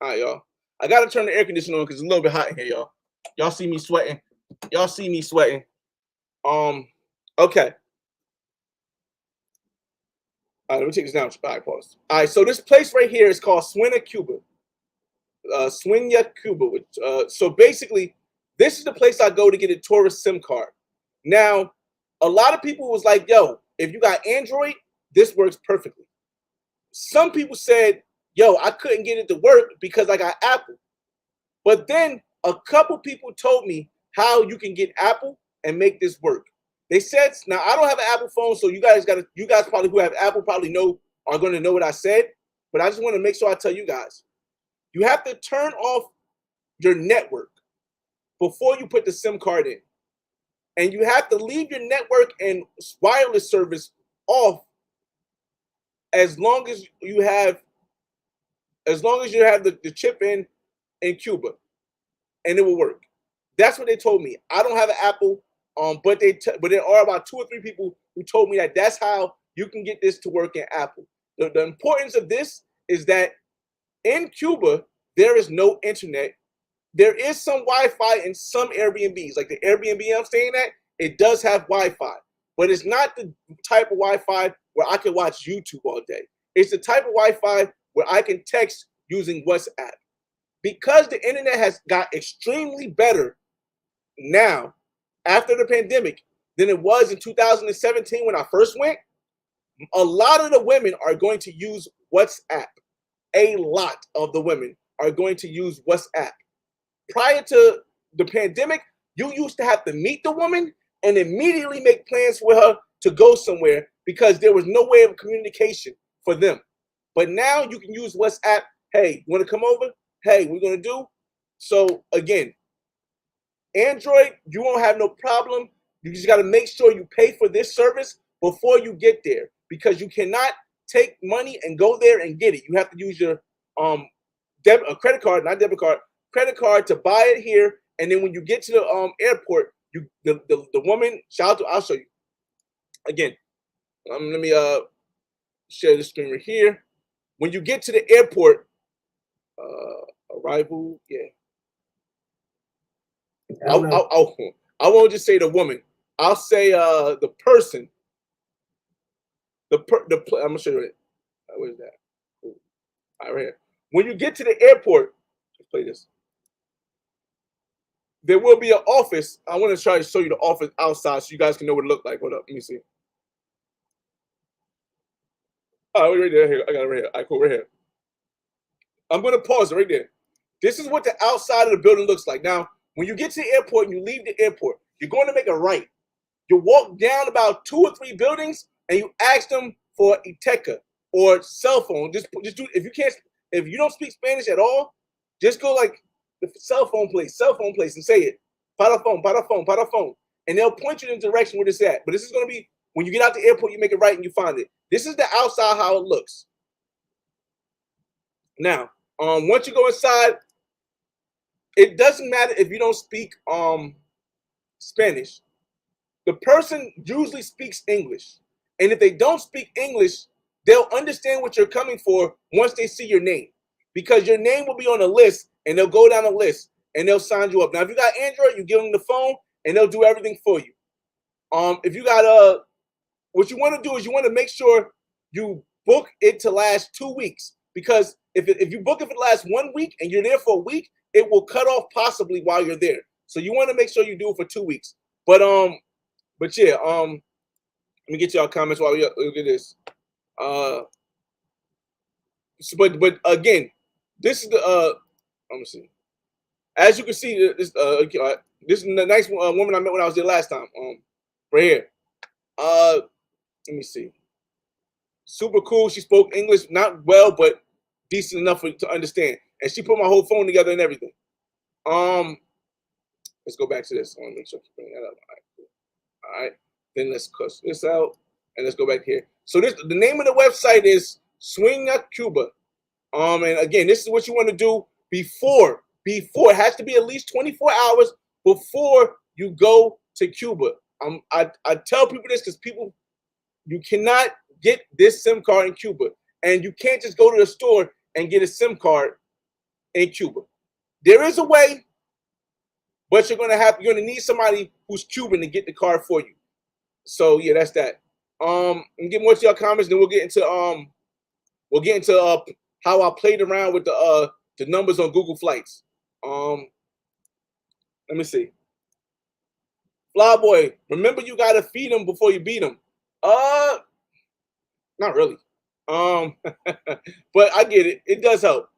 All right, y'all. I gotta turn the air conditioner on because it's a little bit hot in here, y'all. Y'all see me sweating. Y'all see me sweating. Okay. All right, let me take this down. All right, pause. All right, so this place right here is called Suena, Cuba. Suena, Cuba. So basically, this is the place I go to get a tourist SIM card. Now, a lot of people was like, yo, if you got Android, this works perfectly. Some people said, yo, I couldn't get it to work because I got Apple. But then a couple people told me how you can get Apple and make this work. They said, now I don't have an Apple phone, so you guys probably who have Apple probably are going to know what I said. But I just want to make sure I tell you guys. You have to turn off your network before you put the SIM card in. And you have to leave your network and wireless service off as long as you have the chip in Cuba, and it will work. That's what they told me. I don't have an Apple, but there are about 2 or 3 people who told me that that's how you can get this to work in Apple. The importance of this is that in Cuba there is no internet. There is some Wi-Fi in some Airbnbs, like the Airbnb I'm staying at. It does have Wi-Fi, but it's not the type of Wi-Fi where I can watch YouTube all day. It's the type of Wi-Fi where I can text using WhatsApp. Because the internet has got extremely better now after the pandemic than it was in 2017 when I first went, a lot of the women are going to use WhatsApp. A lot of the women are going to use WhatsApp. Prior to the pandemic, you used to have to meet the woman and immediately make plans for her to go somewhere because there was no way of communication for them. But now you can use WhatsApp. Hey, you want to come over? Hey, we're going to do. So again, Android, you won't have no problem. You just got to make sure you pay for this service before you get there, because you cannot take money and go there and get it. You have to use your credit card, not debit card, credit card to buy it here. And then when you get to the airport, the woman, I'll show you again. Let me share the screen right here. When you get to the airport, arrival, yeah. I won't just say the woman. I'll say the person. I'm gonna show you it. Where is that? All right, right here. When you get to the airport, let's play this. There will be an office. I want to try to show you the office outside so you guys can know what it looked like. Hold up, let me see. Oh, right there. Here, I got it right here. All right, cool, right here. I'm gonna pause it right there. This is what the outside of the building looks like. Now, when you get to the airport and you leave the airport, you're going to make a right. You walk down about 2 or 3 buildings and you ask them for Iteca or cell phone. Just do, if you don't speak Spanish at all, just go like the cell phone place, and say it. Para phone. And they'll point you in the direction where it's at. But this is going to be, when you get out the airport, you make it right and you find it. This is the outside, how it looks. Now, once you go inside, it doesn't matter if you don't speak Spanish. The person usually speaks English. And if they don't speak English, they'll understand what you're coming for once they see your name. Because your name will be on a list and they'll go down a list and they'll sign you up. Now, if you got Android, you give them the phone and they'll do everything for you. If you got what you want to do is you want to make sure you book it to last 2 weeks. Because if you book it for the last 1 week and you're there for a week, it will cut off possibly while you're there. So you want to make sure you do it for 2 weeks. But yeah, let me get y'all comments while we look at this. But again, this is the let me see. As you can see, this is the nice woman I met when I was there last time. Right here. Let me see. Super cool. She spoke English, not well, but decent enough to understand. And she put my whole phone together and everything. Let's go back to this. I want to make sure I bring that up. All right. Then let's cuss this out and let's go back here. So the name of the website is Swing Cuba. And again, this is what you want to do before it has to be at least 24 hours before you go to Cuba. I tell people this because you cannot get this SIM card in Cuba, and you can't just go to the store and get a SIM card in Cuba. There is a way, but you're gonna need somebody who's Cuban to get the card for you. So yeah, that's that. And get more to your comments, then we'll get into how I played around with the numbers on Google Flights. Let me see. Flyboy, remember you gotta feed them before you beat them. Not really. But I get it. It does help.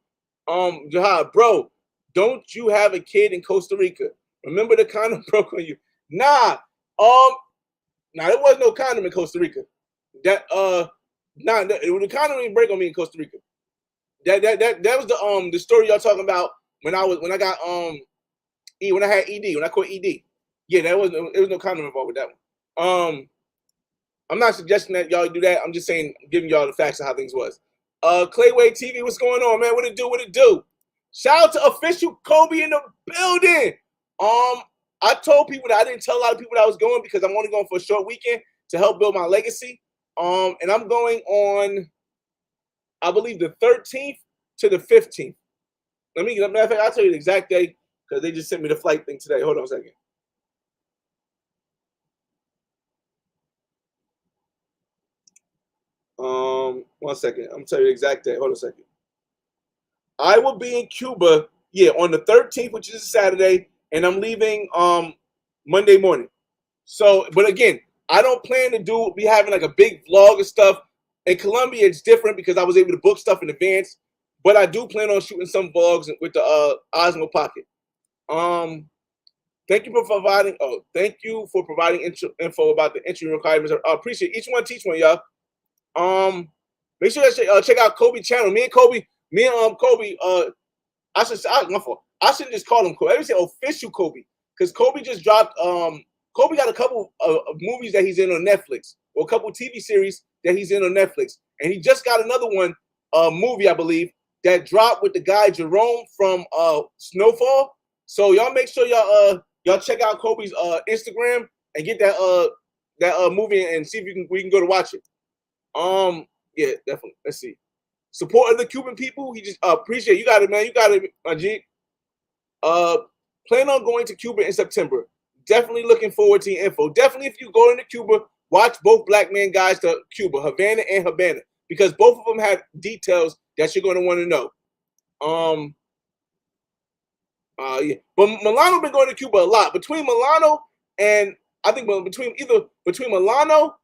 Jahad, bro, don't you have a kid in Costa Rica? Remember the condom broke on you? Nah. There was no condom in Costa Rica. The condom didn't break on me in Costa Rica. That was the story y'all talking about when I had ED, when I caught ED. Yeah, there was no condom involved with that one. I'm not suggesting that y'all do that. I'm just saying, giving y'all the facts of how things was. Clayway TV, what's going on, man? What it do? What it do? Shout out to official Kobe in the building. I told people that I didn't tell a lot of people that I was going because I'm only going for a short weekend to help build my legacy. And I'm going on, I believe, the 13th to the 15th. Matter of fact, I'll tell you the exact day because they just sent me the flight thing today. Hold on a second. One second. I'm telling you the exact day. Hold on a second. I will be in Cuba, on the 13th, which is a Saturday, and I'm leaving Monday morning. So, but again, I don't plan to be having like a big vlog and stuff. In Colombia, it's different because I was able to book stuff in advance. But I do plan on shooting some vlogs with the Osmo Pocket. Thank you for providing info about the entry requirements. I appreciate each one. Teach one, y'all. Make sure you check out Kobe channel. Me and Kobe. I shouldn't just call him Kobe. I would say official Kobe because Kobe just dropped. Kobe got a couple of movies that he's in on Netflix, or a couple TV series that he's in on Netflix, and he just got another one, movie I believe, that dropped with the guy Jerome from Snowfall. So y'all make sure y'all check out Kobe's Instagram and get that movie and see if we can go to watch it. Yeah, definitely. Let's see. Support of the Cuban people. He just appreciate you. Got it, man. You got it, Ajit. Plan on going to Cuba in September. Definitely looking forward to your info. Definitely, if you go into Cuba, watch both Black Man Guides to Cuba, Havana and Habana, because both of them have details that you're going to want to know. Yeah, but Milano been going to Cuba a lot. Between Milano and I think between Milano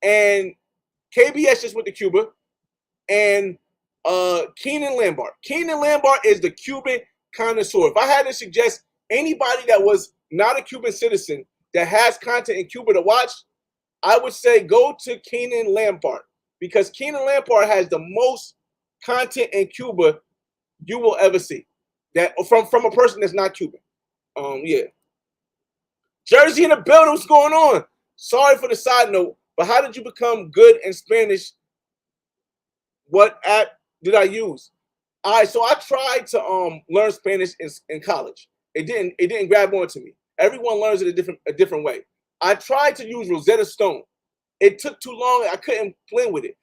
and KBS just went to Cuba, and Keenan Lambert. Keenan Lambert is the Cuban connoisseur. If I had to suggest anybody that was not a Cuban citizen that has content in Cuba to watch, I would say go to Keenan Lambert, because Keenan Lambert has the most content in Cuba you will ever see. That from a person that's not Cuban. Yeah. Jersey in the building, what's going on? Sorry for the side note, but how did you become good in Spanish? What app did I use? All right, so I tried to learn Spanish in college. It didn't grab onto me. Everyone learns it a different way. I tried to use Rosetta Stone. It took too long. I couldn't blend with it.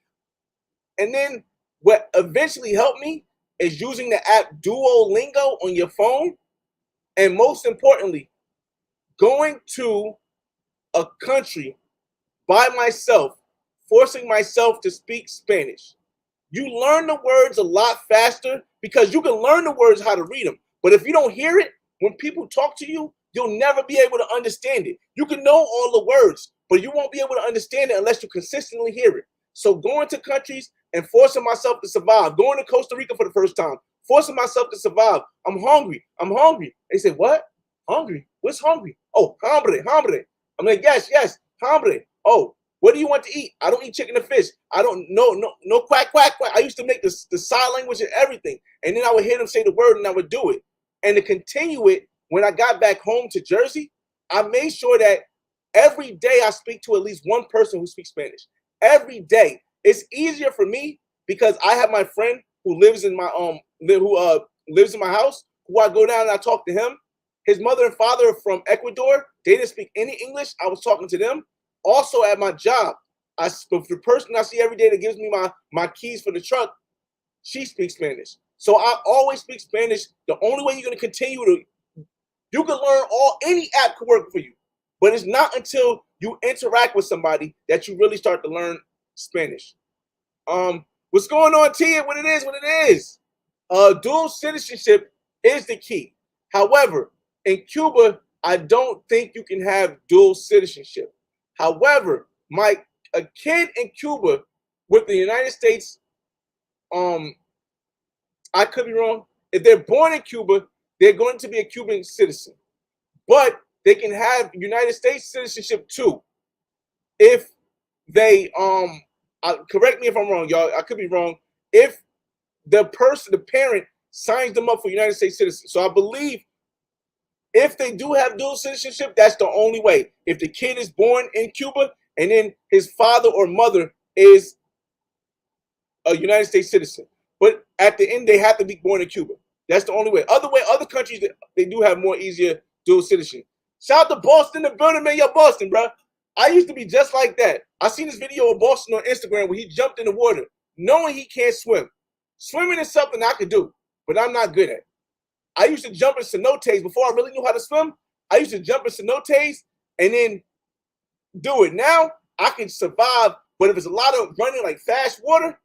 And then what eventually helped me is using the app Duolingo on your phone. And most importantly, going to a country by myself, forcing myself to speak Spanish. You learn the words a lot faster because you can learn the words how to read them. But if you don't hear it, when people talk to you, you'll never be able to understand it. You can know all the words, but you won't be able to understand it unless you consistently hear it. So going to countries and forcing myself to survive, going to Costa Rica for the first time, forcing myself to survive. I'm hungry. I'm hungry. They say, what? Hungry? What's hungry? Oh, hambre, hambre. I'm like, yes, yes, hambre. Oh, what do you want to eat? I don't eat chicken or fish. I don't know, no quack, quack, quack. I used to make the sign language and everything. And then I would hear them say the word and I would do it. And to continue it, when I got back home to Jersey, I made sure that every day I speak to at least one person who speaks Spanish. Every day. It's easier for me because I have my friend who lives in my lives in my house, who I go down and I talk to him. His mother and father are from Ecuador. They didn't speak any English. I was talking to them. Also at my job, the person I see every day that gives me my keys for the truck, she speaks Spanish. So I always speak Spanish. The only way you're going to continue to, you can learn any app can work for you. But it's not until you interact with somebody that you really start to learn Spanish. What's going on, Tia? What it is. Dual citizenship is the key. However, in Cuba, I don't think you can have dual citizenship. However, a kid in Cuba with the United States, I could be wrong. If they're born in Cuba, they're going to be a Cuban citizen. But they can have United States citizenship too. If they correct me if I'm wrong, y'all. I could be wrong. If the parent signs them up for United States citizen. So I believe if they do have dual citizenship, that's the only way. If the kid is born in Cuba and then his father or mother is a United States citizen. But at the end, they have to be born in Cuba. That's the only way. Other countries, they do have more easier dual citizenship. Shout out to Boston, the building, man. Yo, Boston, bro. I used to be just like that. I seen this video of Boston on Instagram where he jumped in the water knowing he can't swim. Swimming is something I could do, but I'm not good at. I used to jump in cenotes before I really knew how to swim. I used to jump in cenotes and then do it. Now I can survive, but if it's a lot of running like fast water,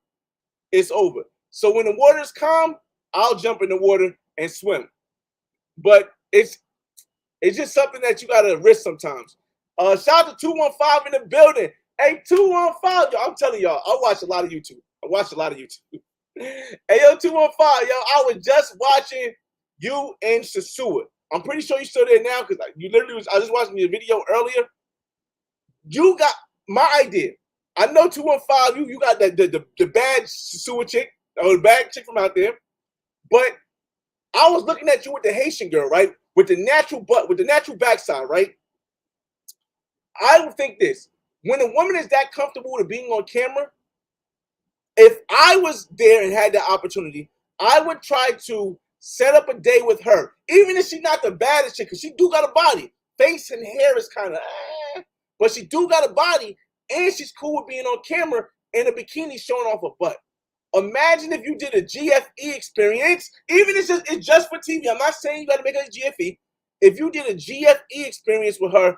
it's over. So when the water is calm, I'll jump in the water and swim. But it's just something that you gotta risk sometimes. Shout out to 215 in the building. Hey, 215, yo, I'm telling y'all, I watch a lot of YouTube. Hey, yo, 215, yo, I was just watching you in Sasua. I'm pretty sure you're still there now because I was watching your video earlier. You got my idea. I know 215, you got the bad Sasua chick, or the bad chick from out there. But I was looking at you with the Haitian girl, right? With the natural butt, with the natural backside, right? I would think this. When a woman is that comfortable with being on camera, if I was there and had the opportunity, I would try to set up a day with her. Even if she's not the baddest chick, because she do got a body. Face and hair is kind of, but she do got a body, and she's cool with being on camera in a bikini showing off her butt. Imagine if you did a GFE experience, even if it's just for TV. I'm not saying you got to make it a GFE. If you did a GFE experience with her,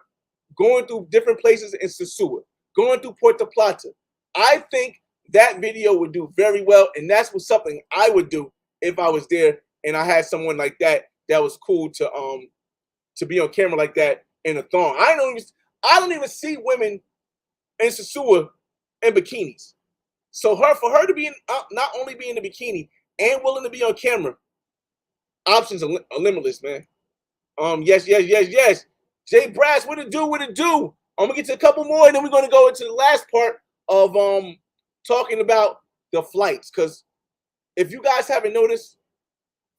going through different places in Sasua, going through Puerto Plata, I think that video would do very well, and that's something I would do if I was there and I had someone like that was cool to be on camera like that in a thong. I don't even see women in Sasua in bikinis. So for her to be not only be in the bikini and willing to be on camera, options are limitless, man. Yes. Jay Brass, what it do? I'm gonna get to a couple more, and then we're gonna go into the last part of talking about the flights. Because if you guys haven't noticed,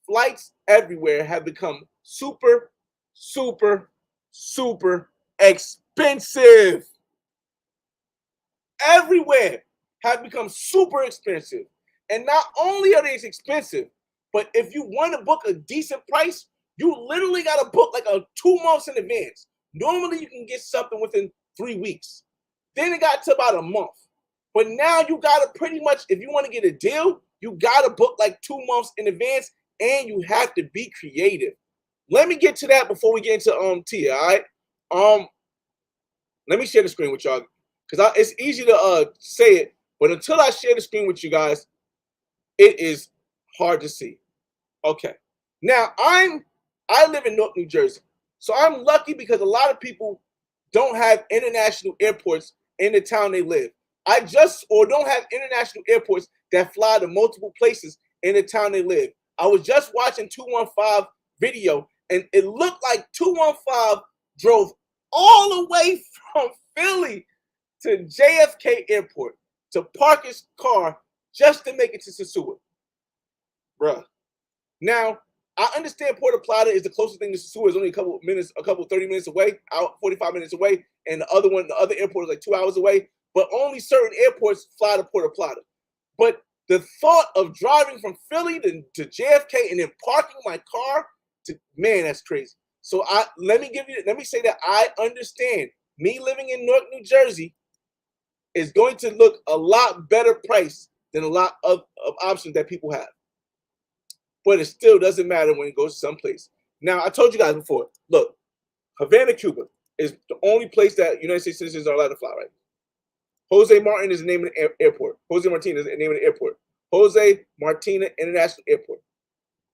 flights everywhere have become super, super, super expensive. Everywhere have become super expensive. And not only are they expensive, but if you want to book a decent price, You literally got to book like 2 months in advance. Normally, you can get something within 3 weeks. Then it got to about a month. But now you got to pretty much, if you want to get a deal, you got to book like 2 months in advance, and you have to be creative. Let me get to that before we get into Tia, all right? Let me share the screen with y'all, because it's easy to say it, but until I share the screen with you guys, it is hard to see. Okay. Now, I live in Newark, New Jersey. So I'm lucky because a lot of people don't have international airports in the town they live. Or don't have international airports that fly to multiple places in the town they live. I was just watching 215 video, and it looked like 215 drove all the way from Philly to JFK Airport to park his car just to make it to Sasua. Bruh. Now, I understand Puerto Plata is the closest thing to Sasua. It's only a couple 30 minutes away, 45 minutes away, and the other airport is like 2 hours away. But only certain airports fly to Puerto Plata. But the thought of driving from Philly to JFK and then parking my car, man, that's crazy. So let me say that I understand. Me living in Newark, New Jersey, is going to look a lot better price than a lot of options that people have. But it still doesn't matter when it goes to some place. Now, I told you guys before, look, Havana, Cuba is the only place that United States citizens are allowed to fly, right? Jose Martin is the name of the airport. Jose Martinez is the name of the airport. Jose Martina International Airport.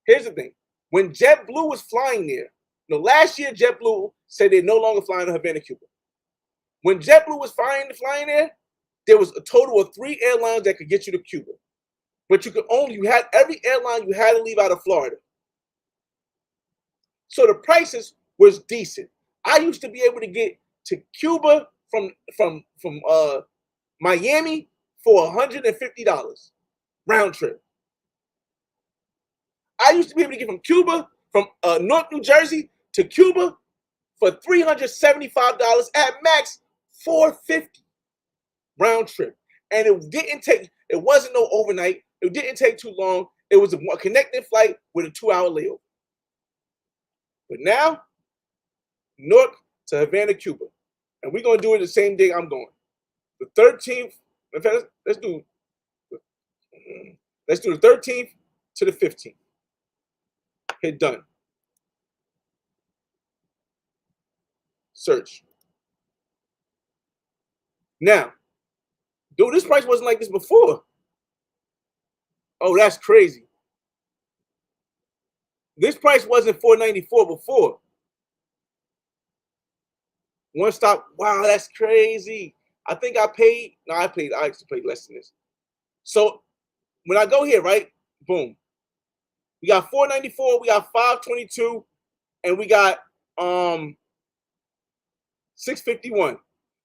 Here's the thing. When JetBlue was flying there, last year JetBlue said they're no longer flying to Havana, Cuba. When JetBlue was flying there was a total of 3 airlines that could get you to Cuba. But every airline you had to leave out of Florida. So the prices was decent. I used to be able to get to Cuba from Miami for $150 round trip. I used to be able to get from Newark, New Jersey to Cuba for $375 at max $450 round trip. And it wasn't no overnight. It didn't take too long. It was a connecting flight with a 2-hour layover. But now, Newark to Havana, Cuba. And we're going to do it the same day I'm going. The 13th, in fact, let's do the 13th to the 15th. Hit done. Search. Now, dude, this price wasn't like this before. Oh, that's crazy. This price wasn't $494 before. One stop. Wow, that's crazy. I actually paid less than this. So when I go here, right? Boom. We got $494, we got $522, and we got $651.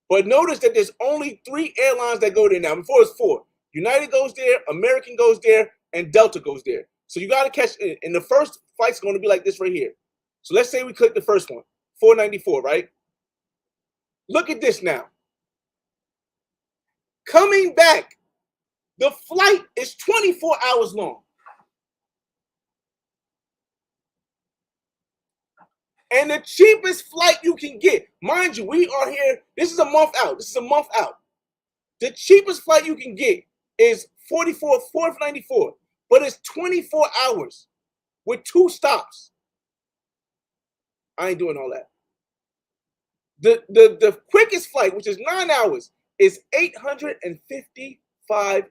But notice that there's only 3 airlines that go there now. Before it's 4. United goes there, American goes there, and Delta goes there. So you got to catch it. And the first flight's going to be like this right here. So let's say we click the first one, $494, right? Look at this now. Coming back, the flight is 24 hours long. And the cheapest flight you can get, mind you, we are here, this is a month out. The cheapest flight you can get is $494, but it's 24 hours with 2 stops. I ain't doing all that. The quickest flight, which is 9 hours, is $855.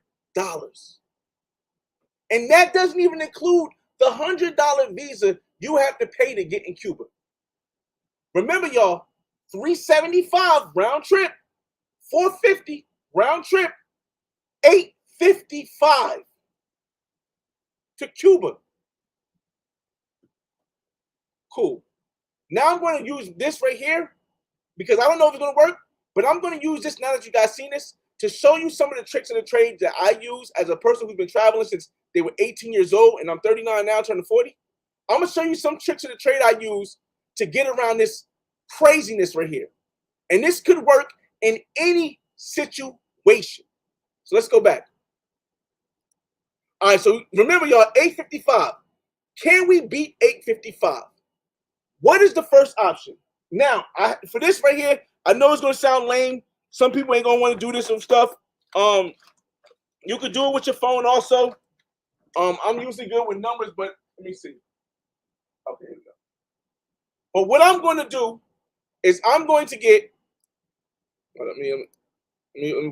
And that doesn't even include the $100 visa you have to pay to get in Cuba. Remember, y'all, $375 round trip, $450 round trip, $855 to Cuba. Cool. Now I'm going to use this right here because I don't know if it's going to work, but I'm going to use this now that you guys seen this to show you some of the tricks of the trade that I use as a person who's been traveling since they were 18 years old, and I'm 39 now, turning 40. I'm going to show you some tricks of the trade I use to get around this craziness right here. And this could work in any situation. So let's go back. All right, so remember, y'all, $855. Can we beat $855? What is the first option? Now, for this right here, I know it's gonna sound lame. Some people ain't gonna want to do this and stuff. You could do it with your phone also. I'm usually good with numbers, but let me see. Okay, here we go. But what I'm going to do is I'm going to get. Let me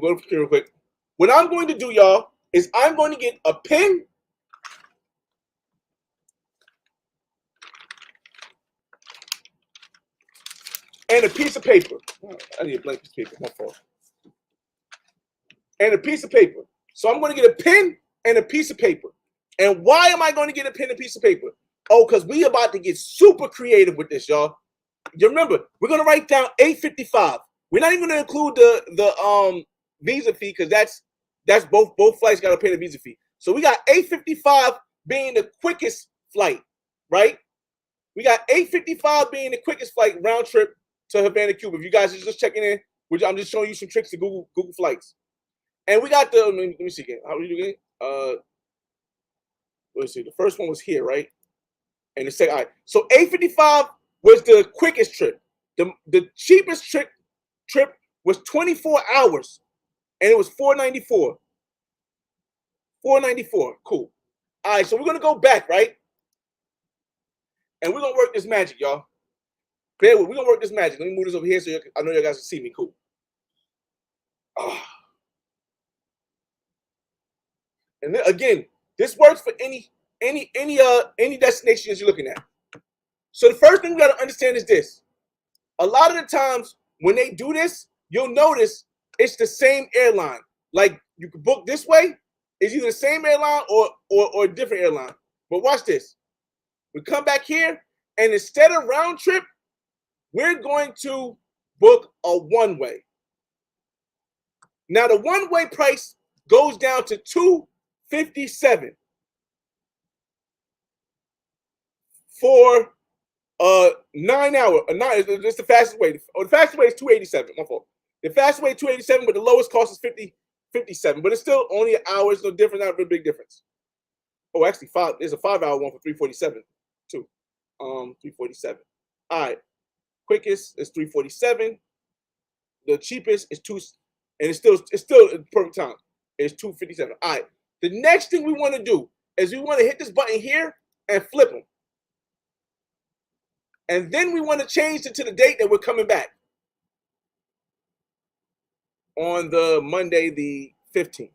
go to the real quick. What I'm going to do, y'all, is I'm going to get a pen and a piece of paper. Oh, I need a blank piece of paper. My fault. And a piece of paper. So I'm going to get a pen and a piece of paper. And why am I going to get a pen and a piece of paper? Oh, because we about to get super creative with this, y'all. You remember, we're going to write down 855. We're not even going to include the visa fee because that's both flights got to pay the visa fee. So we got 855 being the quickest flight, right? We got 855 being the quickest flight round trip to Havana, Cuba. If you guys are just checking in, which I'm just showing you some tricks to Google Flights. And we got let me see again. How do you do it? Let's see. The first one was here, right? And the second, all right. So 855 was the quickest trip. The cheapest trip was 24 hours, and it was 494. 494. Cool. All right. So we're gonna go back, right? And we're gonna work this magic, y'all. Bear with. We're gonna work this magic. Let me move this over here so I know you guys can see me. Cool. Oh. And then, again, this works for any destinations you're looking at. So the first thing we got to understand is this. A lot of the times when they do this, you'll notice it's the same airline. Like you can book this way, it's either the same airline or a different airline. But watch this. We come back here, and instead of round trip, we're going to book a one-way. Now the one-way price goes down to $257 for 9 hour. It's the fastest way. The fastest way is 287. My fault. The fastest way is 287, but the lowest cost is 57. But it's still only an hour. It's no different. Not a big difference. Oh, actually, there's a 5 hour one for 347 too. 347. All right. Quickest is 347. The cheapest is and it's still perfect time. It's 257. All right. The next thing we want to do is we want to hit this button here and flip them. And then we want to change it to the date that we're coming back on the Monday, the 15th.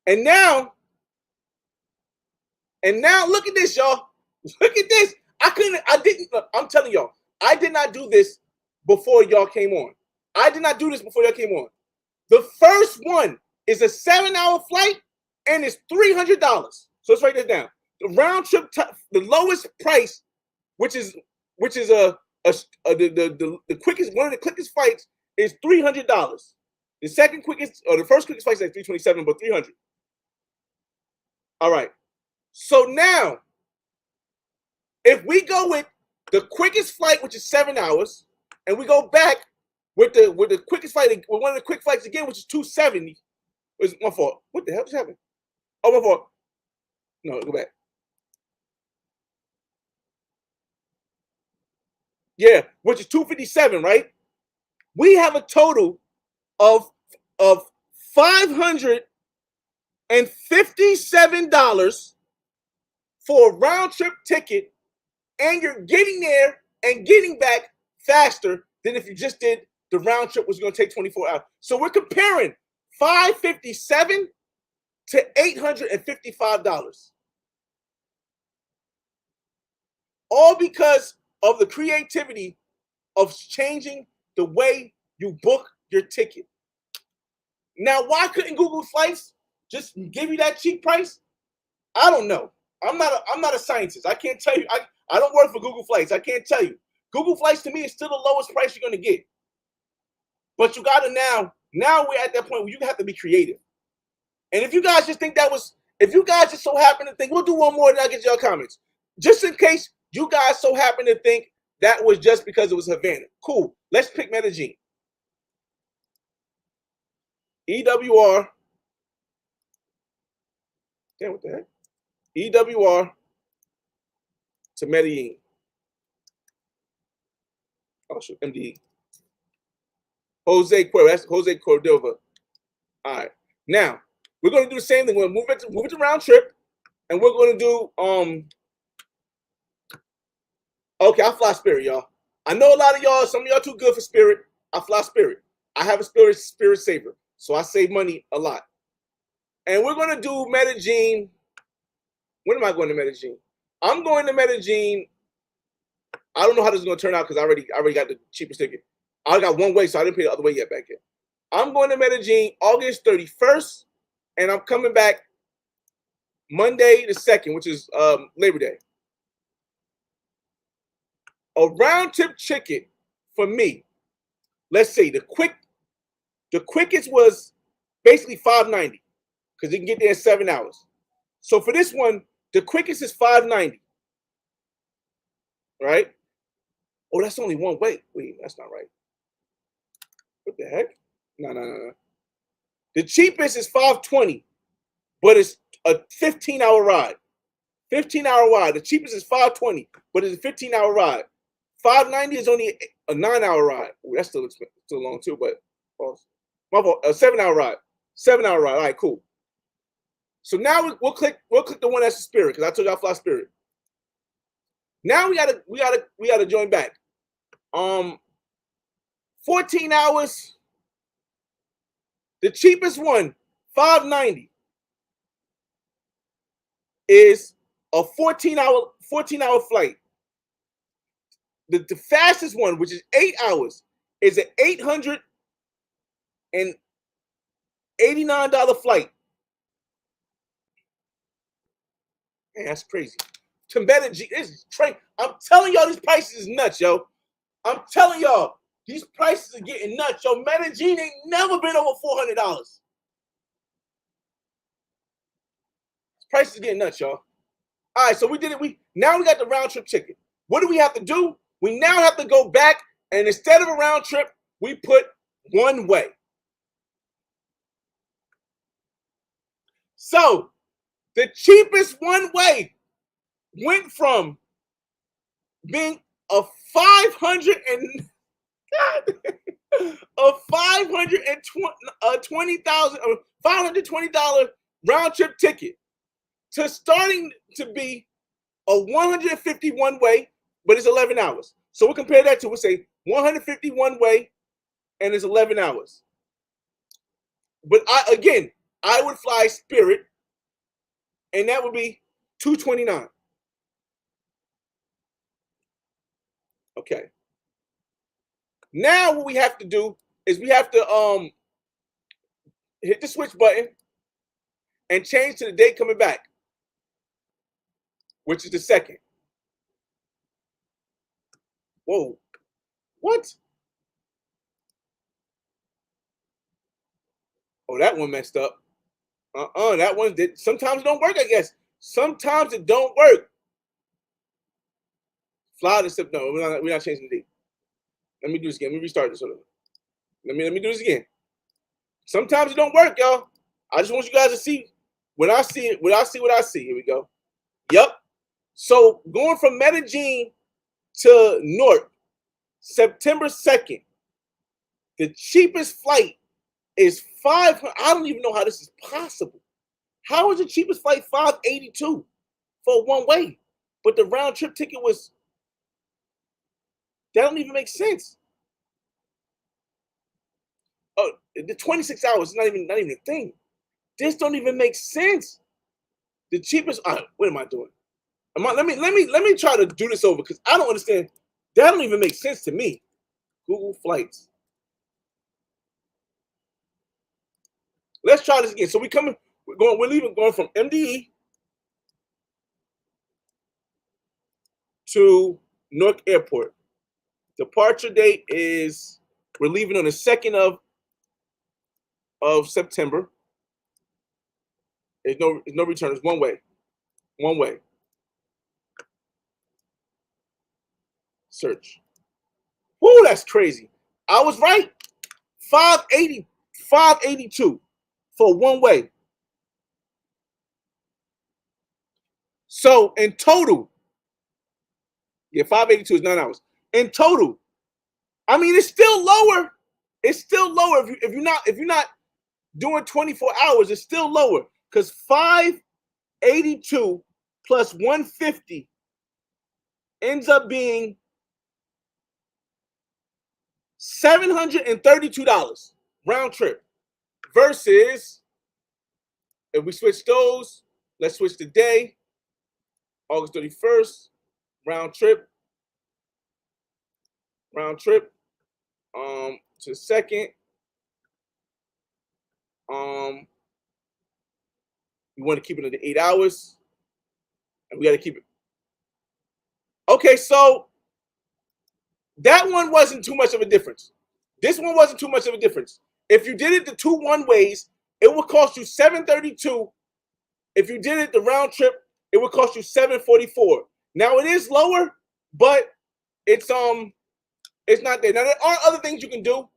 And now look at this, y'all. Look at this. I'm telling y'all, I did not do this before y'all came on. The first one is a 7-hour flight and it's $300. So let's write this down. The round trip, the lowest price, which is the quickest, one of the quickest flights is $300. The second quickest, or the first quickest flight is like 327, but 300. All right. So now, if we go with the quickest flight, which is 7 hours, and we go back with the quickest flight, with one of the quick flights again, which is 270. It's my fault. What the hell just happened? Oh, my fault. No, go back. Yeah, which is 257, right? We have a total of $557 for a round trip ticket, and you're getting there and getting back faster than if you just did the round trip was going to take 24 hours. So we're comparing $557 to $855. All because of the creativity of changing the way you book your ticket. Now, why couldn't Google Flights just give you that cheap price? I don't know. I'm not a scientist. I can't tell you. I don't work for Google Flights. I can't tell you. Google Flights to me is still the lowest price you're going to get. But you got to now we're at that point where you have to be creative. And if you guys just think if you guys just so happen to think, we'll do one more and I'll get your comments. Just in case you guys so happen to think that was just because it was Havana. Cool. Let's pick Medellin. EWR. Damn, what the heck? EWR to Medellin. Oh, sure, MDE. Jose Cuervo. That's Jose Cordova. All right. Now we're going to do the same thing. We're going to move it to round trip, and we're going to do Okay, I fly Spirit, y'all. I know a lot of y'all. Some of y'all too good for Spirit. I fly Spirit. I have a Spirit saver, so I save money a lot. And we're going to do Medellin. When am I going to Medellin? I'm going to Medellin. I don't know how this is going to turn out because I already got the cheapest ticket. I got one way, so I didn't pay the other way yet back here. I'm going to Medellin August 31st, and I'm coming back Monday the 2nd, which is Labor Day. A round trip ticket for me, let's say the quickest was basically $5.90 because you can get there in 7 hours. So for this one, the quickest is $5.90. Right? Oh, that's only one way. Wait, that's not right. What the heck? No. The cheapest is $5.20, but it's a 15-hour ride. 15-hour ride. The cheapest is $5.20, but it's a 15-hour ride. $5.90 is only a 9-hour ride. Ooh, that's still expensive, still long too, but my fault. A 7-hour ride. 7-hour ride. All right, cool. So now we'll click the one that's the Spirit because I told you I fly Spirit. Now we gotta join back. 14 hours. The cheapest one, $5.90, is a 14-hour flight. The fastest one, which is 8 hours, is an $889 flight. Man, that's crazy. To Medellin, this is train. I'm telling y'all, these prices is nuts, yo. I'm telling y'all, these prices are getting nuts, yo. Medellin ain't never been over $400. Prices are getting nuts, y'all. All right, so we did it. Now we got the round trip ticket. What do we have to do? We now have to go back, and instead of a round trip, we put one way. So the cheapest one way went from being a $520 round trip ticket to starting to be a 151 way, but it's 11 hours. So we'll compare that to, we'll say 151 way and it's 11 hours. But I would fly Spirit, and that would be $229. Okay. Now what we have to do is we have to hit the switch button and change to the date coming back, which is the 2nd. Whoa. What? Oh, that one messed up. That one did. Sometimes it don't work, I guess. Sometimes it don't work. Fly the step. No, we're not changing the date. Let me do this again. Let me restart this. Let me do this again. Sometimes it don't work, y'all. I just want you guys to see when I see it. When I see what I see. Here we go. Yep. So going from Medellin to Newark, September 2nd, the cheapest flight is $500. I don't even know how this is possible. How is the cheapest flight $582 for one way? But the round trip ticket was, that don't even make sense. Oh, the 26 hours is not even a thing. This don't even make sense. The cheapest. What am I doing? Let me try to do this over because I don't understand. That don't even make sense to me. Google flights. Let's try this again. So we're going from MDE to Newark Airport. Departure date is, we're leaving on the 2nd of September. There's no return. It's one way. One way. Search. Whoa, that's crazy. I was right. 582 for one way. So in total, Yeah, 582 is 9 hours in total. I mean, it's still lower. It's still lower if you're not doing 24 hours. It's still lower because 582 plus 150 ends up being $732 round trip versus if we switch those, let's switch the day, August 31st, round trip, to the second, we want to keep it under 8 hours, and we got to keep it. Okay, so that one wasn't too much of a difference. This one wasn't too much of a difference. If you did it the 2 one-ways, it would cost you $732. If you did it the round trip, it would cost you $744. Now it is lower, but it's not there. Now there are other things you can do.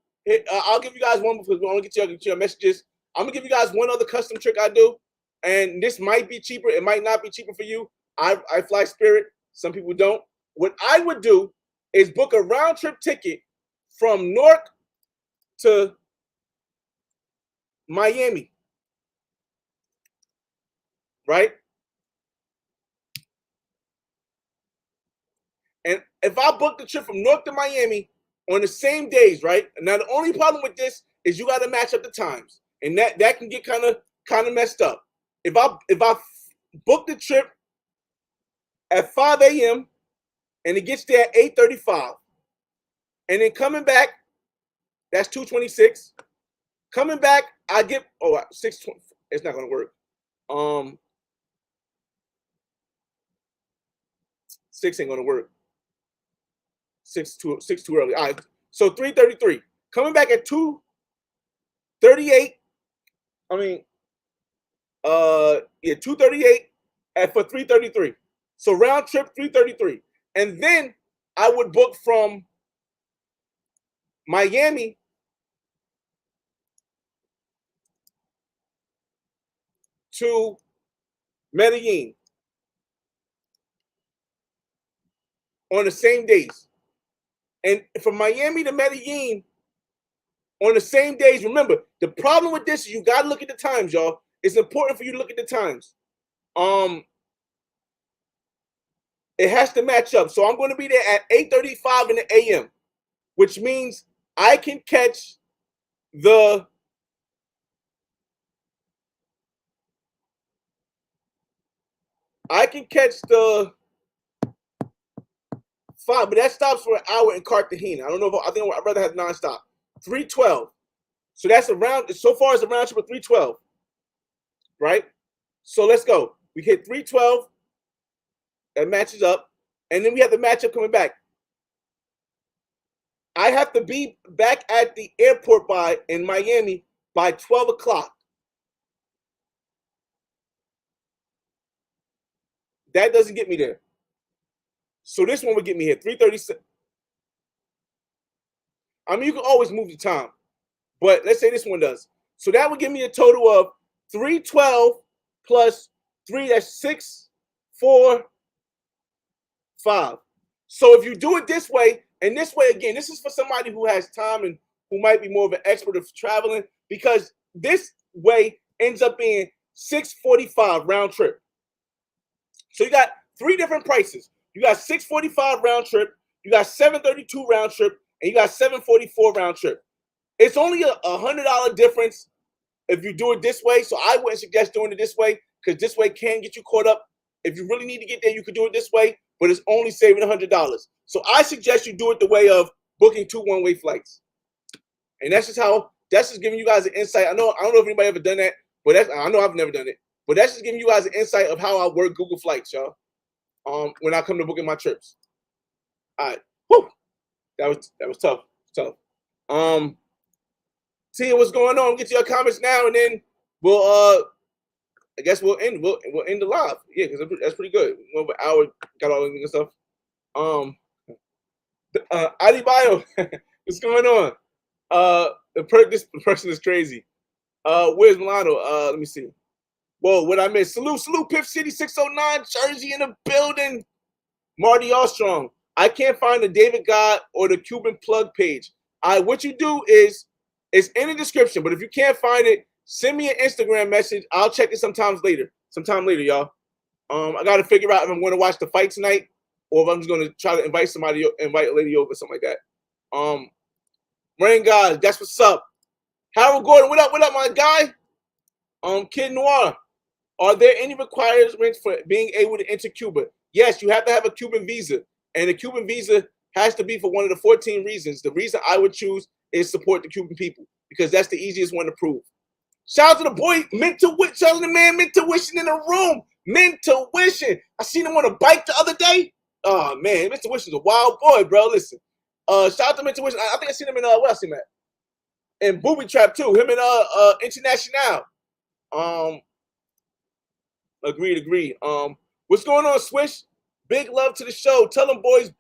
I'll give you guys one because we want to get your messages. I'm gonna give you guys one other custom trick I do, and this might be cheaper. It might not be cheaper for you. I fly Spirit. Some people don't. What I would do is book a round trip ticket from Newark to Miami, right? And if I book the trip from Newark to Miami on the same days, right? Now the only problem with this is you got to match up the times, and that can get kind of messed up. If I book the trip at 5 a.m. and it gets there at 8:35, and then coming back, that's 2:26. Coming back, I get 6:20. It's not gonna work. 6 ain't gonna work. 6 too early. All right. So 3:33. Coming back at 2:38. I mean, 2:38 for 3:33. So round trip 3:33, and then I would book from Miami to Medellin on the same days. And from Miami to Medellin on the same days. Remember, the problem with this is you got to look at the times, y'all. It's important for you to look at the times. It has to match up. So I'm going to be there at 8:35 in the a.m., which means I can catch the five, but that stops for an hour in Cartagena. I don't know. I think I'd rather have nonstop. 3:12. So that's around. So far, it's a round trip of 3:12, right? So let's go. We hit 3:12. That matches up, and then we have the matchup coming back. I have to be back at the airport in Miami by 12 o'clock. That doesn't get me there. So this one would get me here, 3:37. I mean, you can always move the time, but let's say this one does. So that would give me a total of 3:12 plus 3, that's 6, 4, 5. So if you do it this way, and this way again, this is for somebody who has time and who might be more of an expert of traveling, because this way ends up being 645 round trip. So you got 3 different prices. You got 645 round trip, you got 732 round trip, and you got 744 round trip. It's only a $100 difference if you do it this way. So I wouldn't suggest doing it this way because this way can get you caught up. If you really need to get there, you could do it this way, but it's only saving $100. So I suggest you do it the way of booking 2 one-way flights. And that's just giving you guys an insight. I don't know if anybody ever done that, but I know I've never done it. But that's just giving you guys an insight of how I work Google Flights, y'all. When I come to booking my trips. All right. Whew. That was tough. See what's going on. Get your comments now, and then we'll I guess we'll end the live. Yeah, because that's pretty good. Over an hour, got all the stuff. Adibio, what's going on? This person is crazy. Where's Milano? Let me see. Whoa, what I missed? Salute, Piff City 609, Jersey in the building. Marty Armstrong. I can't find the David God or the Cuban plug page. What you do is it's in the description, but if you can't find it, send me an Instagram message. I'll check it sometime later, y'all. I got to figure out if I'm going to watch the fight tonight or if I'm just going to try to invite a lady over, something like that. Rain guys, that's what's up. Harold Gordon, what up, my guy? Kid Noir, are there any requirements for being able to enter Cuba? Yes, you have to have a Cuban visa, and a Cuban visa has to be for one of the 14 reasons. The reason I would choose is support the Cuban people because that's the easiest one to prove. Shout out to the boy, shout out to the man, Mentuition in the room. Mentuition. I seen him on a bike the other day. Oh man, Mentuition's a wild boy, bro. Listen. Shout out to Mentuition. I think I seen him in where I seen him at? In Booby Trap too. Him and International. Agreed. What's going on, Swish? Big love to the show. Tell them boys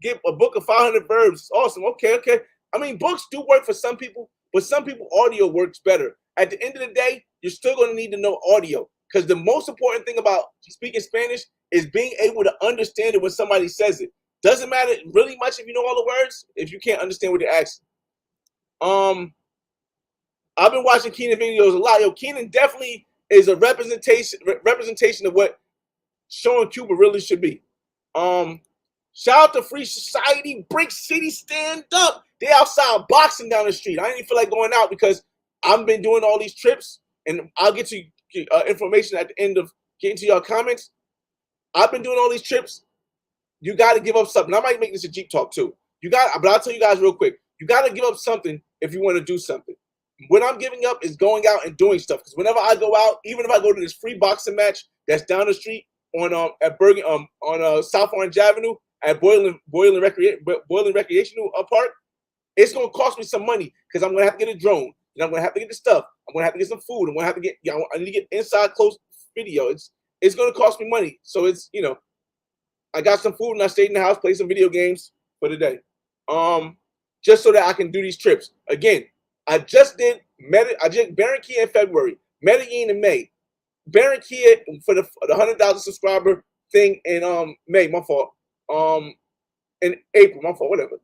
get a book of 500 verbs. Awesome. Okay. I mean, books do work for some people, but some people audio works better. At the end of the day, you're still going to need to know audio because the most important thing about speaking Spanish is being able to understand it when somebody says it. Doesn't matter really much if you know all the words if you can't understand what they're asking. I've been watching Keenan videos a lot. Yo, Keenan definitely is a representation of what showing Cuba really should be. Shout out to Free Society, Brick City, stand up. They outside boxing down the street. I didn't even feel like going out because I've been doing all these trips, and I'll get to information at the end of getting to your comments. I've been doing all these trips. You got to give up something. I might make this a Jeep talk too. But I'll tell you guys real quick. You got to give up something if you want to do something. What I'm giving up is going out and doing stuff. Because whenever I go out, even if I go to this free boxing match that's down the street on South Orange Avenue at Boylan Recreational Park, it's gonna cost me some money because I'm gonna have to get a drone and I'm gonna have to get the stuff. I'm gonna have to get some food. I'm gonna have to get I need to get inside close video. It's gonna cost me money. So it's I got some food and I stayed in the house, played some video games for the day. Just so that I can do these trips. Again, I just did Barranquilla in February, Medellin in May, Barranquilla for the 100,000 subscriber thing in May, my fault. In April, my fault, whatever.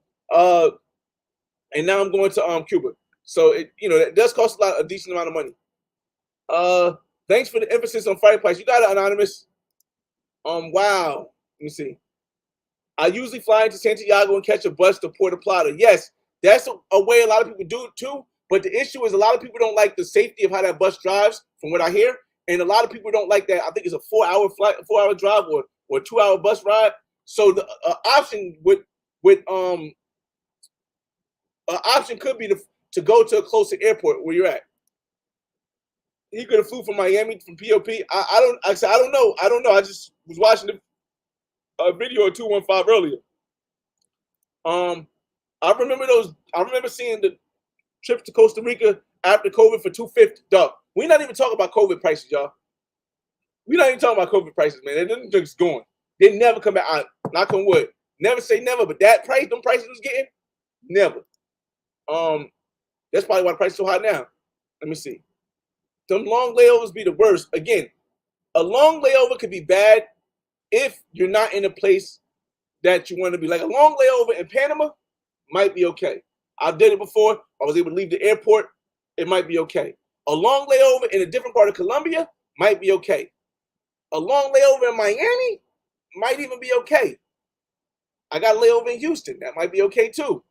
And now I'm going to Cuba. So it does cost a decent amount of money. Thanks for the emphasis on fight price. You got it, Anonymous. Wow. Let me see. I usually fly into Santiago and catch a bus to Puerto Plata. Yes, that's a way a lot of people do it too. But the issue is a lot of people don't like the safety of how that bus drives, from what I hear. And a lot of people don't like that. I think it's a 4-hour flight, 4-hour drive, or a 2-hour bus ride. So the option option could be to go to a closer airport where you're at. He could have flew from Miami from POP. I don't know. I just was watching a video of 215 earlier. I remember seeing the trips to Costa Rica after COVID for $250. Dog, we're not even talking about COVID prices, y'all. We're not even talking about COVID prices, man. They're just going. They never come back. Knock on wood. Never say never, but that price, them prices was getting, never. That's probably why the price is so high now. Let me see. Them long layovers be the worst. Again, a long layover could be bad if you're not in a place that you want to be. Like a long layover in Panama might be okay. I did it before. I was able to leave the airport. It might be okay. A long layover in a different part of Colombia might be okay. A long layover in Miami might even be okay. I got a layover in Houston. That might be okay too.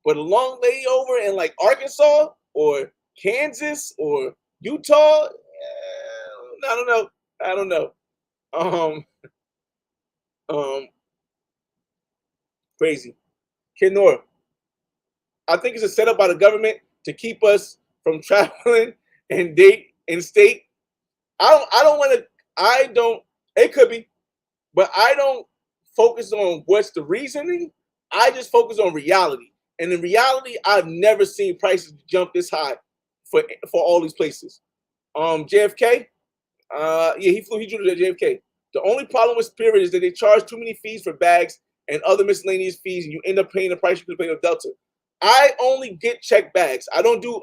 But a long layover in like Arkansas or Kansas or Utah, I don't know. Crazy. Kenora, I think it's a setup by the government to keep us from traveling and date in state. It could be, but I don't focus on what's the reasoning. I just focus on reality. And in reality, I've never seen prices jump this high for all these places. JFK, he drew to JFK. The only problem with Spirit is that they charge too many fees for bags and other miscellaneous fees, and you end up paying the price you could pay with Delta. I only get checked bags. I don't do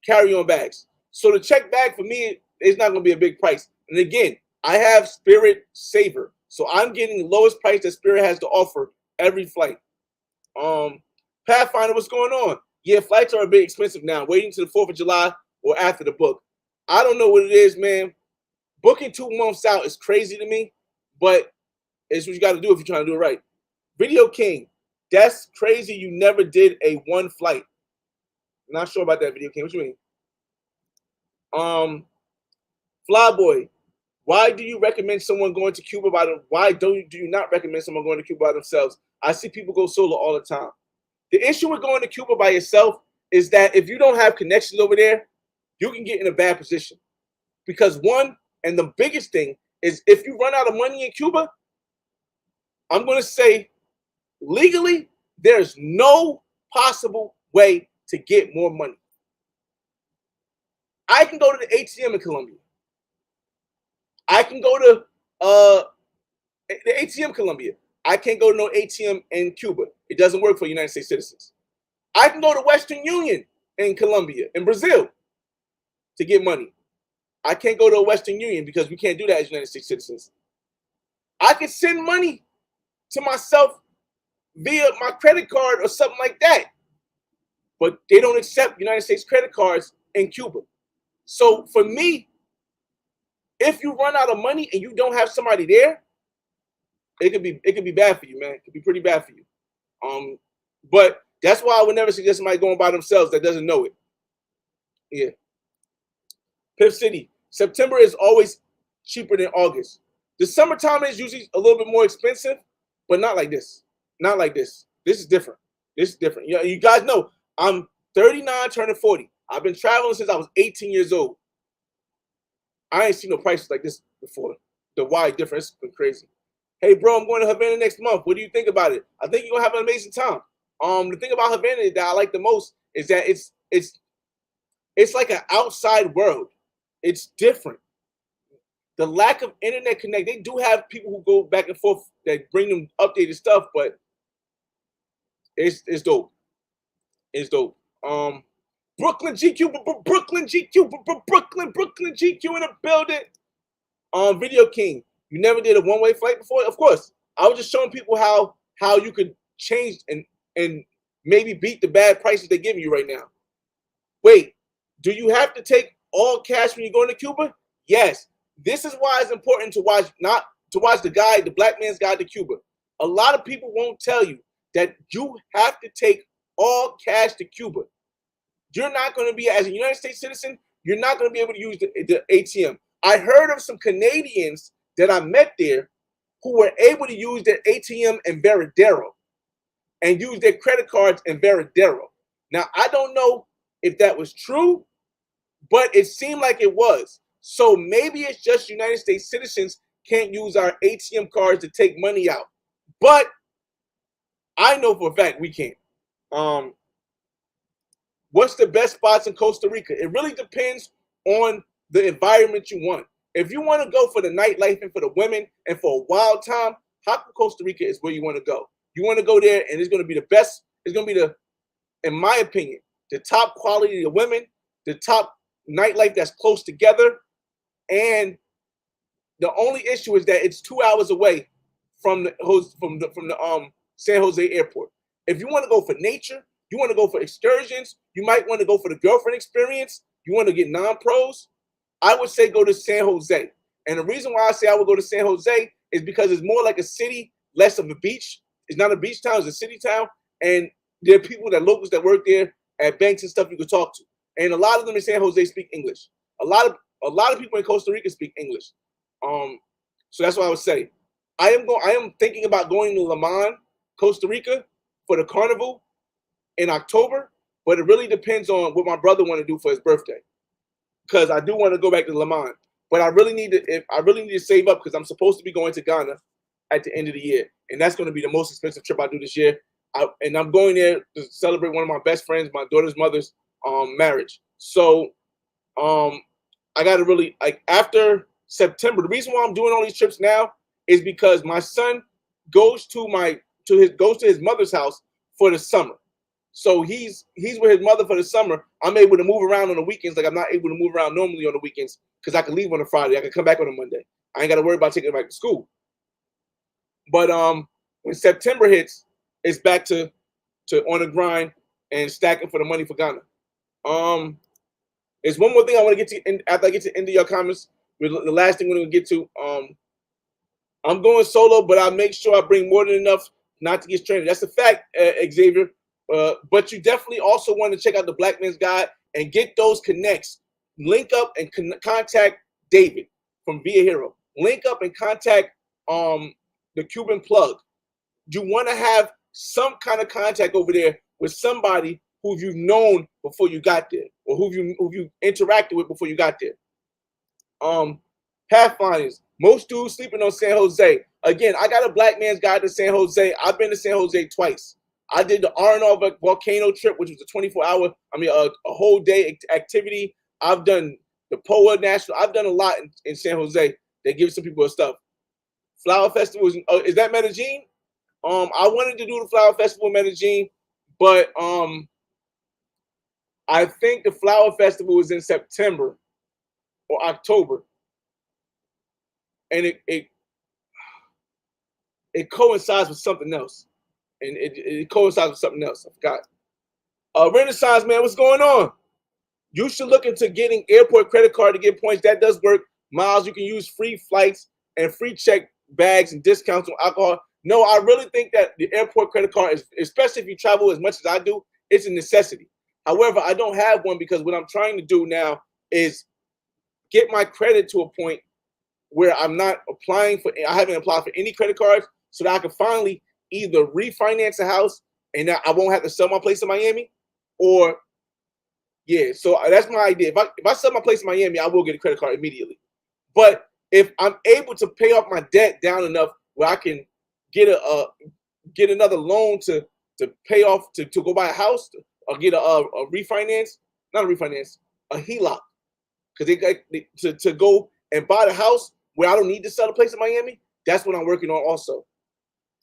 carry-on bags. So the check bag for me is not going to be a big price. And again, I have Spirit Saver, so I'm getting the lowest price that Spirit has to offer every flight. Pathfinder, what's going on? Yeah, flights are a bit expensive now. Waiting to the 4th of July or after the book. I don't know what it is, man. Booking 2 months out is crazy to me, but it's what you got to do if you're trying to do it right. Video King, that's crazy. You never did a one flight. Not sure about that, Video King. What you mean? Flyboy, why do you recommend someone going to Cuba by them? Why do you not recommend someone going to Cuba by themselves? I see people go solo all the time. The issue with going to Cuba by yourself is that if you don't have connections over there, you can get in a bad position. Because one, and the biggest thing is if you run out of money in Cuba, I'm going to say legally, there's no possible way to get more money. I can go to the ATM in Colombia. I can go to the ATM Colombia. I can't go to no ATM in Cuba. It doesn't work for United States citizens. I can go to Western Union in Colombia, in Brazil, to get money. I can't go to a Western Union because we can't do that as United States citizens. I can send money to myself via my credit card or something like that. But they don't accept United States credit cards in Cuba. So for me, if you run out of money and you don't have somebody there, it could be bad for you, man. It could be pretty bad for you. But that's why I would never suggest somebody going by themselves that doesn't know it. Yeah. Pip City, September is always cheaper than August. The summertime is usually a little bit more expensive, but not like this. Not like this. This is different. This is different. You guys know I'm 39, turning 40. I've been traveling since I was 18 years old. I ain't seen no prices like this before. The wide difference has been crazy. Hey, bro, I'm going to Havana next month. What do you think about it? I think you're gonna have an amazing time. The thing about Havana that I like the most is that it's like an outside world. It's different. The lack of internet connect. They do have people who go back and forth that bring them updated stuff, but it's dope. It's dope. Brooklyn GQ, Brooklyn GQ, Brooklyn GQ in the building. Video King, you never did a one-way flight before? Of course. I was just showing people how you could change and maybe beat the bad prices they're giving you right now. Wait, do you have to take all cash when you're going to Cuba? Yes. This is why it's important to watch the Black Man's Guide to Cuba. A lot of people won't tell you that you have to take all cash to Cuba. You're not going to be, as a United States citizen, you're not going to be able to use the ATM. I heard of some Canadians that I met there who were able to use their ATM in Veradero and use their credit cards in Veradero. Now, I don't know if that was true, but it seemed like it was. So maybe it's just United States citizens can't use our ATM cards to take money out. But I know for a fact we can't. What's the best spots in Costa Rica? It really depends on the environment you want. If you want to go for the nightlife and for the women and for a wild time, Haku, Costa Rica is where you want to go. You want to go there, and it's going to be the best. It's going to be in my opinion, the top quality of women, the top nightlife that's close together, and the only issue is that it's 2 hours away from the San Jose airport. If you want to go for nature, you want to go for excursions, you might want to go for the girlfriend experience, you want to get non-pros, I would say go to San Jose. And the reason why I say I would go to San Jose is because it's more like a city, less of a beach. It's not a beach town, it's a city town. And there are people locals that work there at banks and stuff you could talk to. And a lot of them in San Jose speak English. A lot of people in Costa Rica speak English. So that's what I would say. I am thinking about going to Limon, Costa Rica for the carnival in October, but it really depends on what my brother want to do for his birthday. Because I do want to go back to Limon, but I really need to save up because I'm supposed to be going to Ghana at the end of the year, and that's going to be the most expensive trip I do this year. And I'm going there to celebrate one of my best friends, my daughter's mother's marriage. So I got to really after September. The reason why I'm doing all these trips now is because my son goes to his mother's house for the summer. So he's with his mother for the summer. I'm able to move around on the weekends like I'm not able to move around normally on the weekends because I can leave on a Friday. I can come back on a Monday. I ain't got to worry about taking them back to school. But when September hits, it's back to on the grind and stacking for the money for Ghana. There's one more thing I want to get to after I get to the end of your comments. The last thing we're going to get to. I'm going solo, but I make sure I bring more than enough not to get stranded. That's a fact, Xavier. But you definitely also want to check out the Black Man's Guide and get those connects. Link up and contact David from Be a Hero. Link up and contact the Cuban Plug. You want to have some kind of contact over there with somebody who you've known before you got there, or who you interacted with before you got there. Pathfinders. Most dudes sleeping on San Jose. Again, I got a Black Man's Guide to San Jose. I've been to San Jose twice. I did the R&R volcano trip, which was a 24-hour, a whole day activity. I've done the POA National. I've done a lot in San Jose. They give some people stuff. Flower Festival is that Medellin? I wanted to do the Flower Festival in Medellin, but I think the Flower Festival is in September or October. And it coincides with something else. And it coincides with something else. I forgot. Renaissance, man, what's going on? You should look into getting airport credit card to get points. That does work. Miles, you can use free flights and free check bags and discounts on alcohol. No, I really think that the airport credit card is, especially if you travel as much as I do, it's a necessity. However, I don't have one because what I'm trying to do now is get my credit to a point where I'm not applying for, I haven't applied for any credit cards, so that I can finally either refinance a house and I won't have to sell my place in Miami, or yeah. So that's my idea. If I sell my place in Miami, I will get a credit card immediately. But if I'm able to pay off my debt down enough where I can get another loan to pay off to go buy a house, or get a refinance, not a refinance, a HELOC, because to go and buy the house where I don't need to sell the place in Miami. That's what I'm working on also.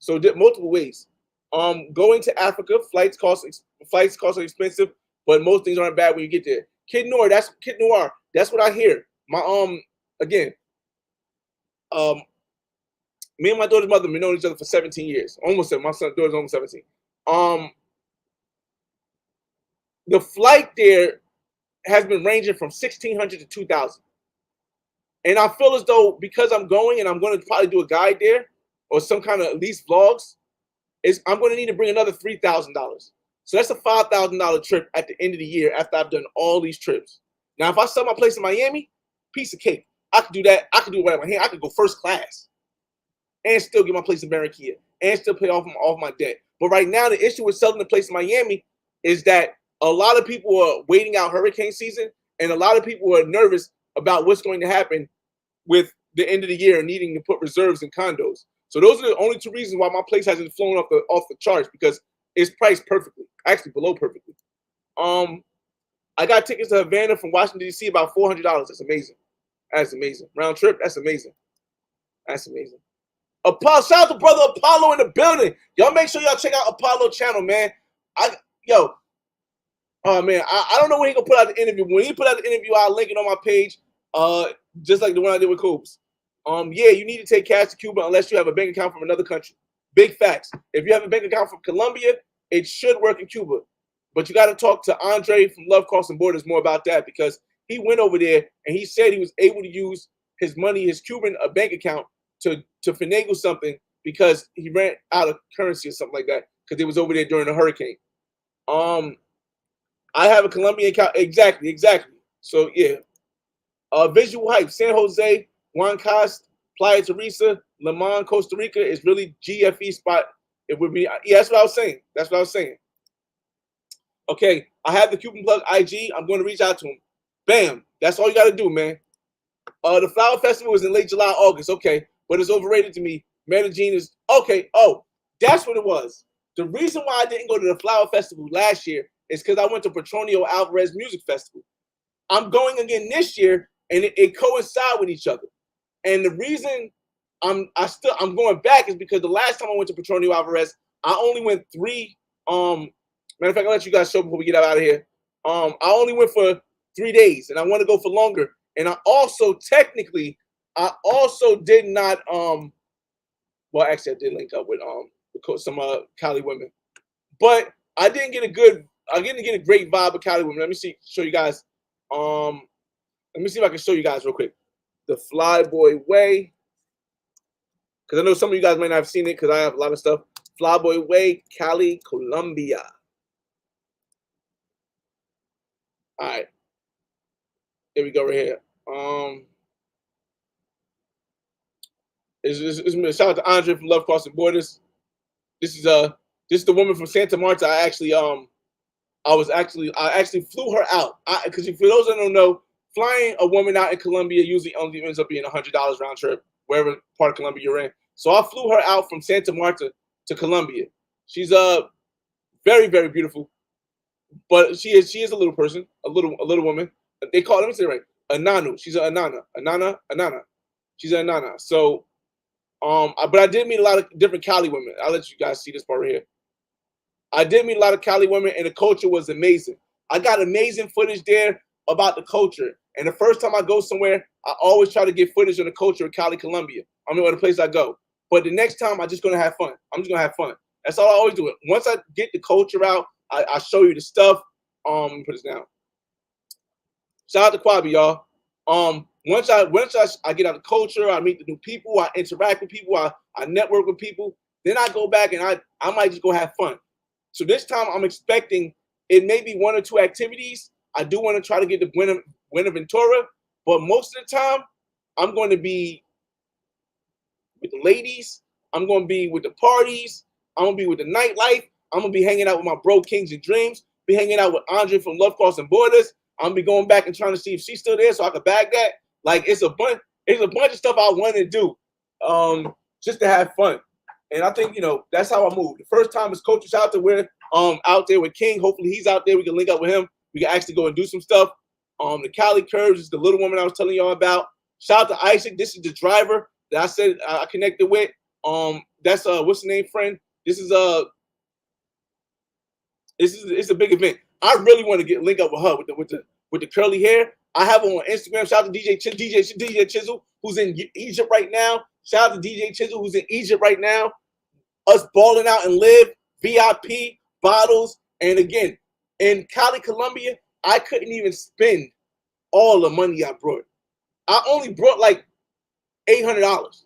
So multiple ways. Going to Africa, flights cost are expensive, but most things aren't bad when you get there. Kid Noir, that's what I hear. My again, me and my daughter's mother have been knowing each other for 17 years. Almost, my son's daughter's almost 17. The flight there has been ranging from 1,600 to 2,000. And I feel as though because I'm going and I'm going to probably do a guide there or some kind of at least vlogs, I'm going to need to bring another $3,000. So that's a $5,000 trip at the end of the year after I've done all these trips. Now, if I sell my place in Miami, piece of cake. I could do that. I could do it right in my hand. I could go first class and still get my place in Barranquilla and still pay off my debt. But right now, the issue with selling the place in Miami is that a lot of people are waiting out hurricane season, and a lot of people are nervous about what's going to happen with the end of the year and needing to put reserves in condos. So those are the only two reasons why my place hasn't flown off the charts, because it's priced perfectly, actually below perfectly. I got tickets to Havana from Washington, D.C. about $400. That's amazing. That's amazing. Round trip. That's amazing. That's amazing. Apollo, shout out to brother Apollo in the building. Y'all make sure y'all check out Apollo channel, man. Oh man, I don't know when he gonna put out the interview. When he put out the interview, I'll link it on my page. Just like the one I did with Coops. Yeah, you need to take cash to Cuba unless you have a bank account from another country. Big facts. If you have a bank account from Colombia, it should work in Cuba. But you got to talk to Andre from Love Crossing Borders more about that, because he went over there and he said he was able to use his money, his Cuban bank account, to finagle something because he ran out of currency or something like that because it was over there during the hurricane. I have a Colombian account. Exactly. So yeah. Visual hype. San Jose, Juan Cost, Playa Teresa, Limon, Costa Rica is really GFE spot. It would be. Yeah, that's what I was saying. Okay, I have the Cuban Plug IG. I'm going to reach out to him. Bam. That's all you got to do, man. The Flower Festival is in late July, August. Okay, but it's overrated to me. Medellin is okay. Oh, that's what it was. The reason why I didn't go to the Flower Festival last year is because I went to Petronio Alvarez Music Festival. I'm going again this year, and it coincides with each other. And the reason I'm going back is because the last time I went to Petronio Alvarez, I only went 3. Matter of fact, I'll let you guys show before we get out of here. I only went for 3 days, and I want to go for longer. And I also technically I also did not well, actually I did link up with some Cali women, but I didn't get a great vibe of Cali women. Let me show you guys. Let me see if I can show you guys real quick. The Flyboy Way, because I know some of you guys might not have seen it because I have a lot of stuff. Flyboy Way, Cali, Colombia. All right, here we go right here. Shout out to Andre from Love Crossing Borders. This is the woman from Santa Marta. I actually flew her out. Because for those that don't know, flying a woman out in Colombia usually only ends up being $100 round trip, wherever part of Colombia you're in. So I flew her out from Santa Marta to Colombia. She's very, very beautiful, but she is a little person, a little woman. They call, let me say it right, a nanu. She's a nana. She's a nana. So but I did meet a lot of different Cali women. I'll let you guys see this part right here. I did meet a lot of Cali women, and the culture was amazing. I got amazing footage there about the culture. And the first time I go somewhere, I always try to get footage of the culture of Cali, Colombia. I mean, or the place I go. But the next time, I'm just gonna have fun. I'm just gonna have fun. That's all I always do. It once I get the culture out, I show you the stuff. Put this down. Shout out to Kwabi, y'all. Once I get out of the culture, I meet the new people, I interact with people, I network with people. Then I go back and I might just go have fun. So this time I'm expecting it may be one or two activities. I do want to try to get the Buenaventura, but most of the time I'm going to be with the ladies. I'm going to be with the parties. I'm going to be with the nightlife. I'm going to be hanging out with my bro Kings and Dreams. Be hanging out with Andre from Love Crossing Borders. I'm going to be going back and trying to see if she's still there so I can bag that. Like it's a bunch of stuff I want to do just to have fun. And I think, that's how I move. The first time is Coach out there with out there with King. Hopefully he's out there. We can link up with him. We can actually go and do some stuff. The Cali Curves is the little woman I was telling y'all about. Shout out to Isaac. This is the driver that I said I connected with. That's what's the name, friend? It's a big event. I really want to link up with her with the curly hair. I have her on Instagram. Shout out to DJ Chisel, who's in Egypt right now. Shout out to DJ Chisel, who's in Egypt right now. Us balling out and live, VIP, bottles. And again, in Cali, Colombia, I couldn't even spend all the money I brought. I only brought like $800.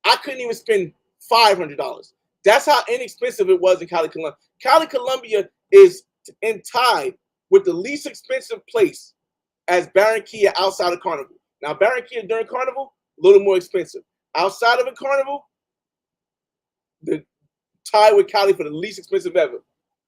I couldn't even spend $500. That's how inexpensive it was in Cali, Colombia. Cali, Colombia is in tie with the least expensive place as Barranquilla outside of Carnival. Now, Barranquilla during Carnival, a little more expensive. Outside of a Carnival, the tie with Cali for the least expensive ever.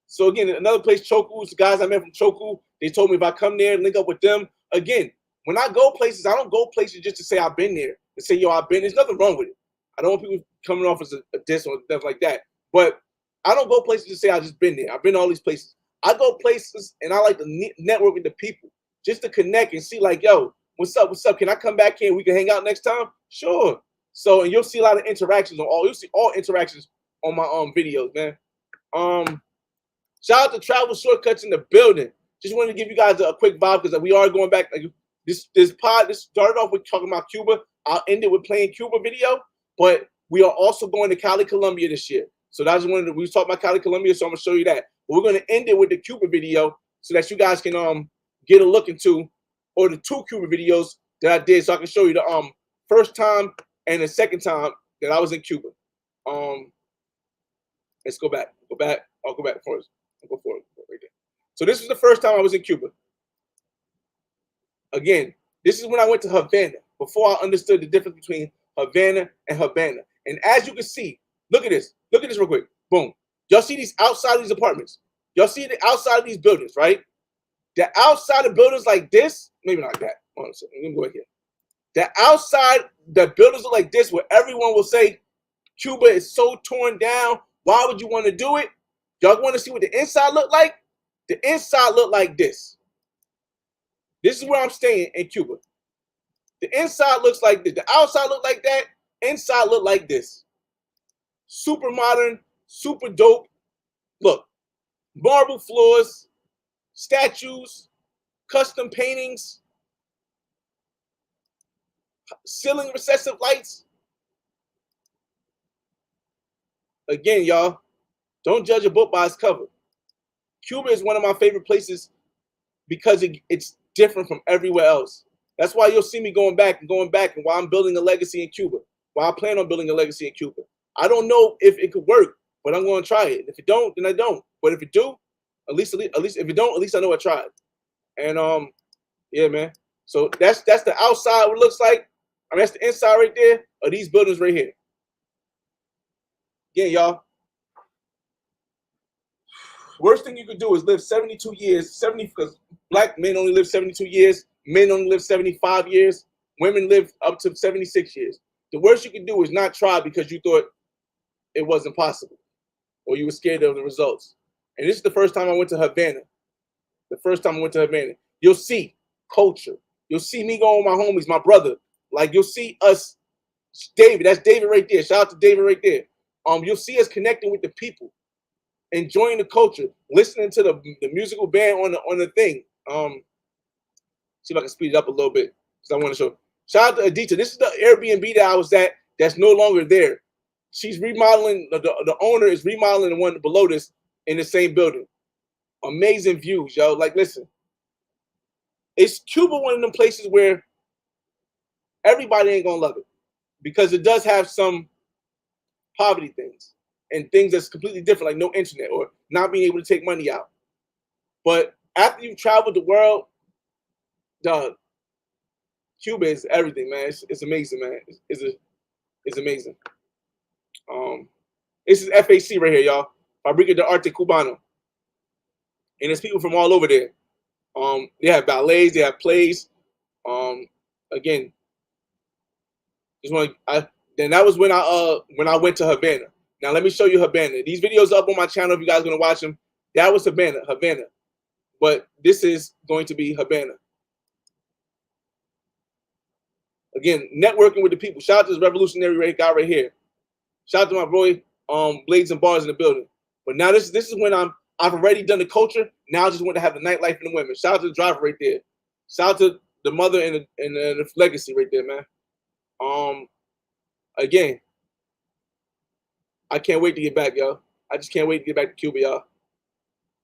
So again, another place, Choku, the guys I met from Choku, they told me if I come there and link up with them. Again, when I go places, I don't go places just to say I've been there. To say, yo, I've been. There's nothing wrong with it. I don't want people coming off as a diss or stuff like that. But I don't go places to say I've just been there. I've been to all these places. I go places and I like to network with the people just to connect and see like, yo, what's up? What's up? Can I come back here and we can hang out next time? Sure. So, and you'll see a lot of interactions you'll see all interactions on my videos, man. Shout out to Travel Shortcuts in the building. Just wanted to give you guys a quick vibe because we are going back. Like this started off with talking about Cuba. I'll end it with playing Cuba video, but we are also going to Cali, Colombia this year. So that's one of we was talking about Cali, Colombia, so I'm gonna show you that. But we're gonna end it with the Cuba video so that you guys can get a look into, or the two Cuba videos that I did, so I can show you the first time and the second time that I was in Cuba. Let's go back. I'll go back first. I'll go forward right there. So this was the first time I was in Cuba. Again, this is when I went to Havana, before I understood the difference between Havana and Habana. And as you can see, look at this. Look at this real quick. Boom. Y'all see these outside of these apartments? Y'all see the outside of these buildings, right? The outside of buildings like this, maybe not that. Hold on a second. Let me go here. The outside, the buildings look like this, where everyone will say, Cuba is so torn down. Why would you want to do it? Y'all want to see what the inside look like? The inside look like this. This is where I'm staying in Cuba. The inside looks like this. The outside look like that. Inside look like this. Super modern, super dope. Look, marble floors, statues, custom paintings. ceiling recessive lights. Again, y'all, don't judge a book by its cover. Cuba is one of my favorite places because it's different from everywhere else. That's why you'll see me going back and going back, and why I'm building a legacy in Cuba. Why I plan on building a legacy in Cuba. I don't know if it could work, but I'm going to try it. If it don't, then I don't. But if it do, at least if it don't, at least I know I tried. And yeah, man. So that's the outside. What it looks like. I mean, that's the inside right there of these buildings right here. Yeah, y'all. Worst thing you could do is live 72 years, 70, because black men only live 72 years, men only live 75 years, women live up to 76 years. The worst you can do is not try because you thought it wasn't possible or you were scared of the results. And this is the first time I went to Havana. The first time I went to Havana. You'll see culture. You'll see me going with my homies, my brother. Like, you'll see us, David, that's David right there. Shout out to David right there. You'll see us connecting with the people, enjoying the culture, listening to the musical band on the thing. See if I can speed it up a little bit because I want to show. Shout out to Adita. This is the Airbnb that I was at that's no longer there. She's remodeling. The owner is remodeling the one below this in the same building. Amazing views, yo. Like, listen, is Cuba one of them places where everybody ain't gonna love it because it does have some poverty things and things that's completely different, like no internet or not being able to take money out. But after you've traveled the world, dog, Cuba is everything, man. It's amazing, man. It's amazing. This is FAC right here, y'all. Fabrica de Arte Cubano. And there's people from all over there. They have ballets, they have plays. Again, then that was when I went to Havana. Now let me show you Havana. These videos are up on my channel if you guys are gonna watch them. That was Havana. But this is going to be Havana. Again, networking with the people. Shout out to this revolutionary guy right here. Shout out to my boy, Blades and Bars in the building. But now this is when I've already done the culture. Now I just want to have the nightlife and the women. Shout out to the driver right there. Shout out to the mother and the legacy right there, man. Again, I can't wait to get back, yo. I just can't wait to get back to Cuba, y'all.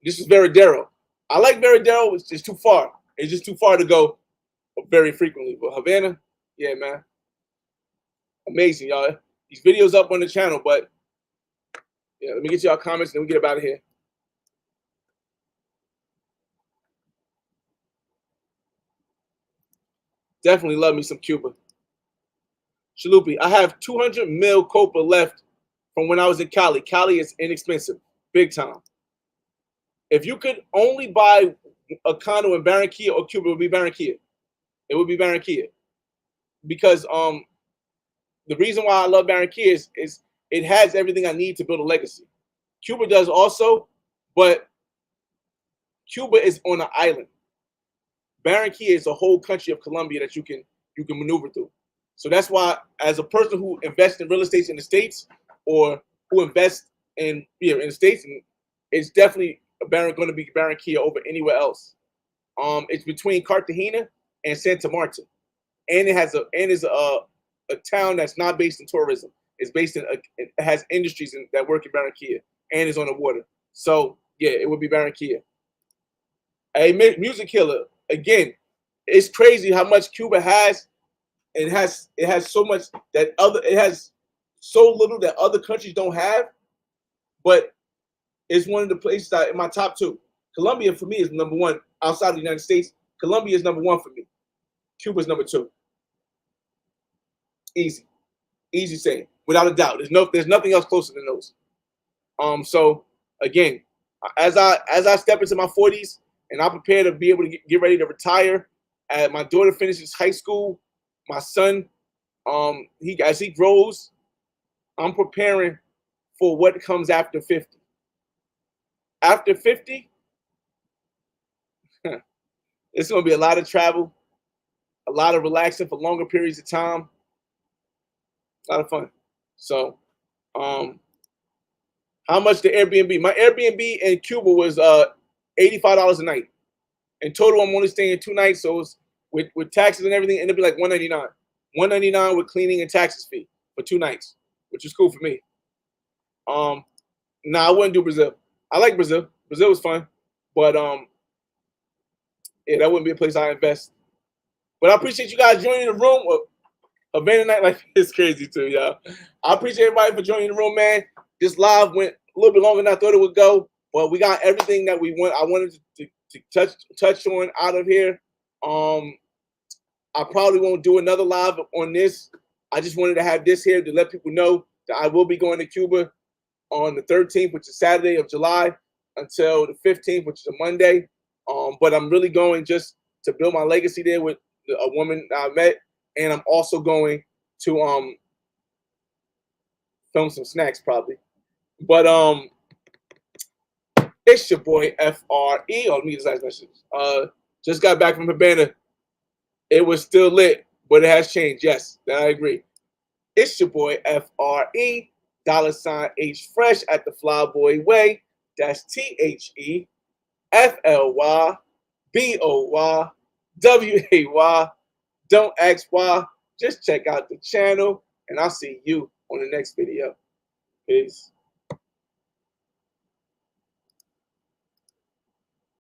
This is Veradero. I like Veradero. It's just too far. It's just too far to go very frequently. But Havana, yeah, man. Amazing, y'all. These videos up on the channel, but yeah, let me get y'all comments and then we get up out of here. Definitely love me some Cuba. Chalupi, I have 200 mil Copa left from when I was in Cali. Cali is inexpensive, big time. If you could only buy a condo in Barranquilla or Cuba, it would be Barranquilla. It would be Barranquilla. Because the reason why I love Barranquilla is it has everything I need to build a legacy. Cuba does also, but Cuba is on an island. Barranquilla is a whole country of Colombia that you can maneuver through. So that's why, as a person who invests in real estate in the States or who invests in the States, and it's definitely going to be Barranquilla over anywhere else. It's between Cartagena and Santa Marta, and it is a town that's not based in tourism. It's based in it has industries that work in Barranquilla and is on the water. So yeah, it would be Barranquilla. A music killer. Again, it's crazy how much Cuba has. It has so much that it has so little that other countries don't have, but it's one of the places that in my top two. Colombia for me is number one outside of the United States. Colombia is number one for me. Cuba is number two. Easy saying, without a doubt. There's nothing else closer than those. So again, as I step into my 40s and I prepare to be able to get ready to retire, my daughter finishes high school. My son, as he grows, I'm preparing for what comes after 50. After 50, it's going to be a lot of travel, a lot of relaxing for longer periods of time, a lot of fun. So, how much the Airbnb? My Airbnb in Cuba was $85 a night. In total, I'm only staying 2 nights, so it's with taxes and everything, it'll be like $199. $199 with cleaning and taxes fee for 2 nights, which is cool for me. Nah, I wouldn't do Brazil. I like Brazil. Brazil was fun, but yeah, that wouldn't be a place I invest. But I appreciate you guys joining the room. Havana night like it's crazy too, y'all. I appreciate everybody for joining the room, man. This live went a little bit longer than I thought it would go, but we got everything that we want. I wanted to touch on out of here. I probably won't do another live on this. I just wanted to have this here to let people know that I will be going to Cuba on the 13th, which is Saturday of July, until the 15th, which is a Monday. But I'm really going just to build my legacy there with a woman I met, and I'm also going to film some snacks probably. But it's your boy FRE on Media Size Messages. Just got back from Habana. It was still lit, but it has changed. Yes, I agree. It's your boy FRE, $H Fresh at the Flyboy Way. That's THEFLYBOYWAY. Don't ask why. Just check out the channel, and I'll see you on the next video. Peace.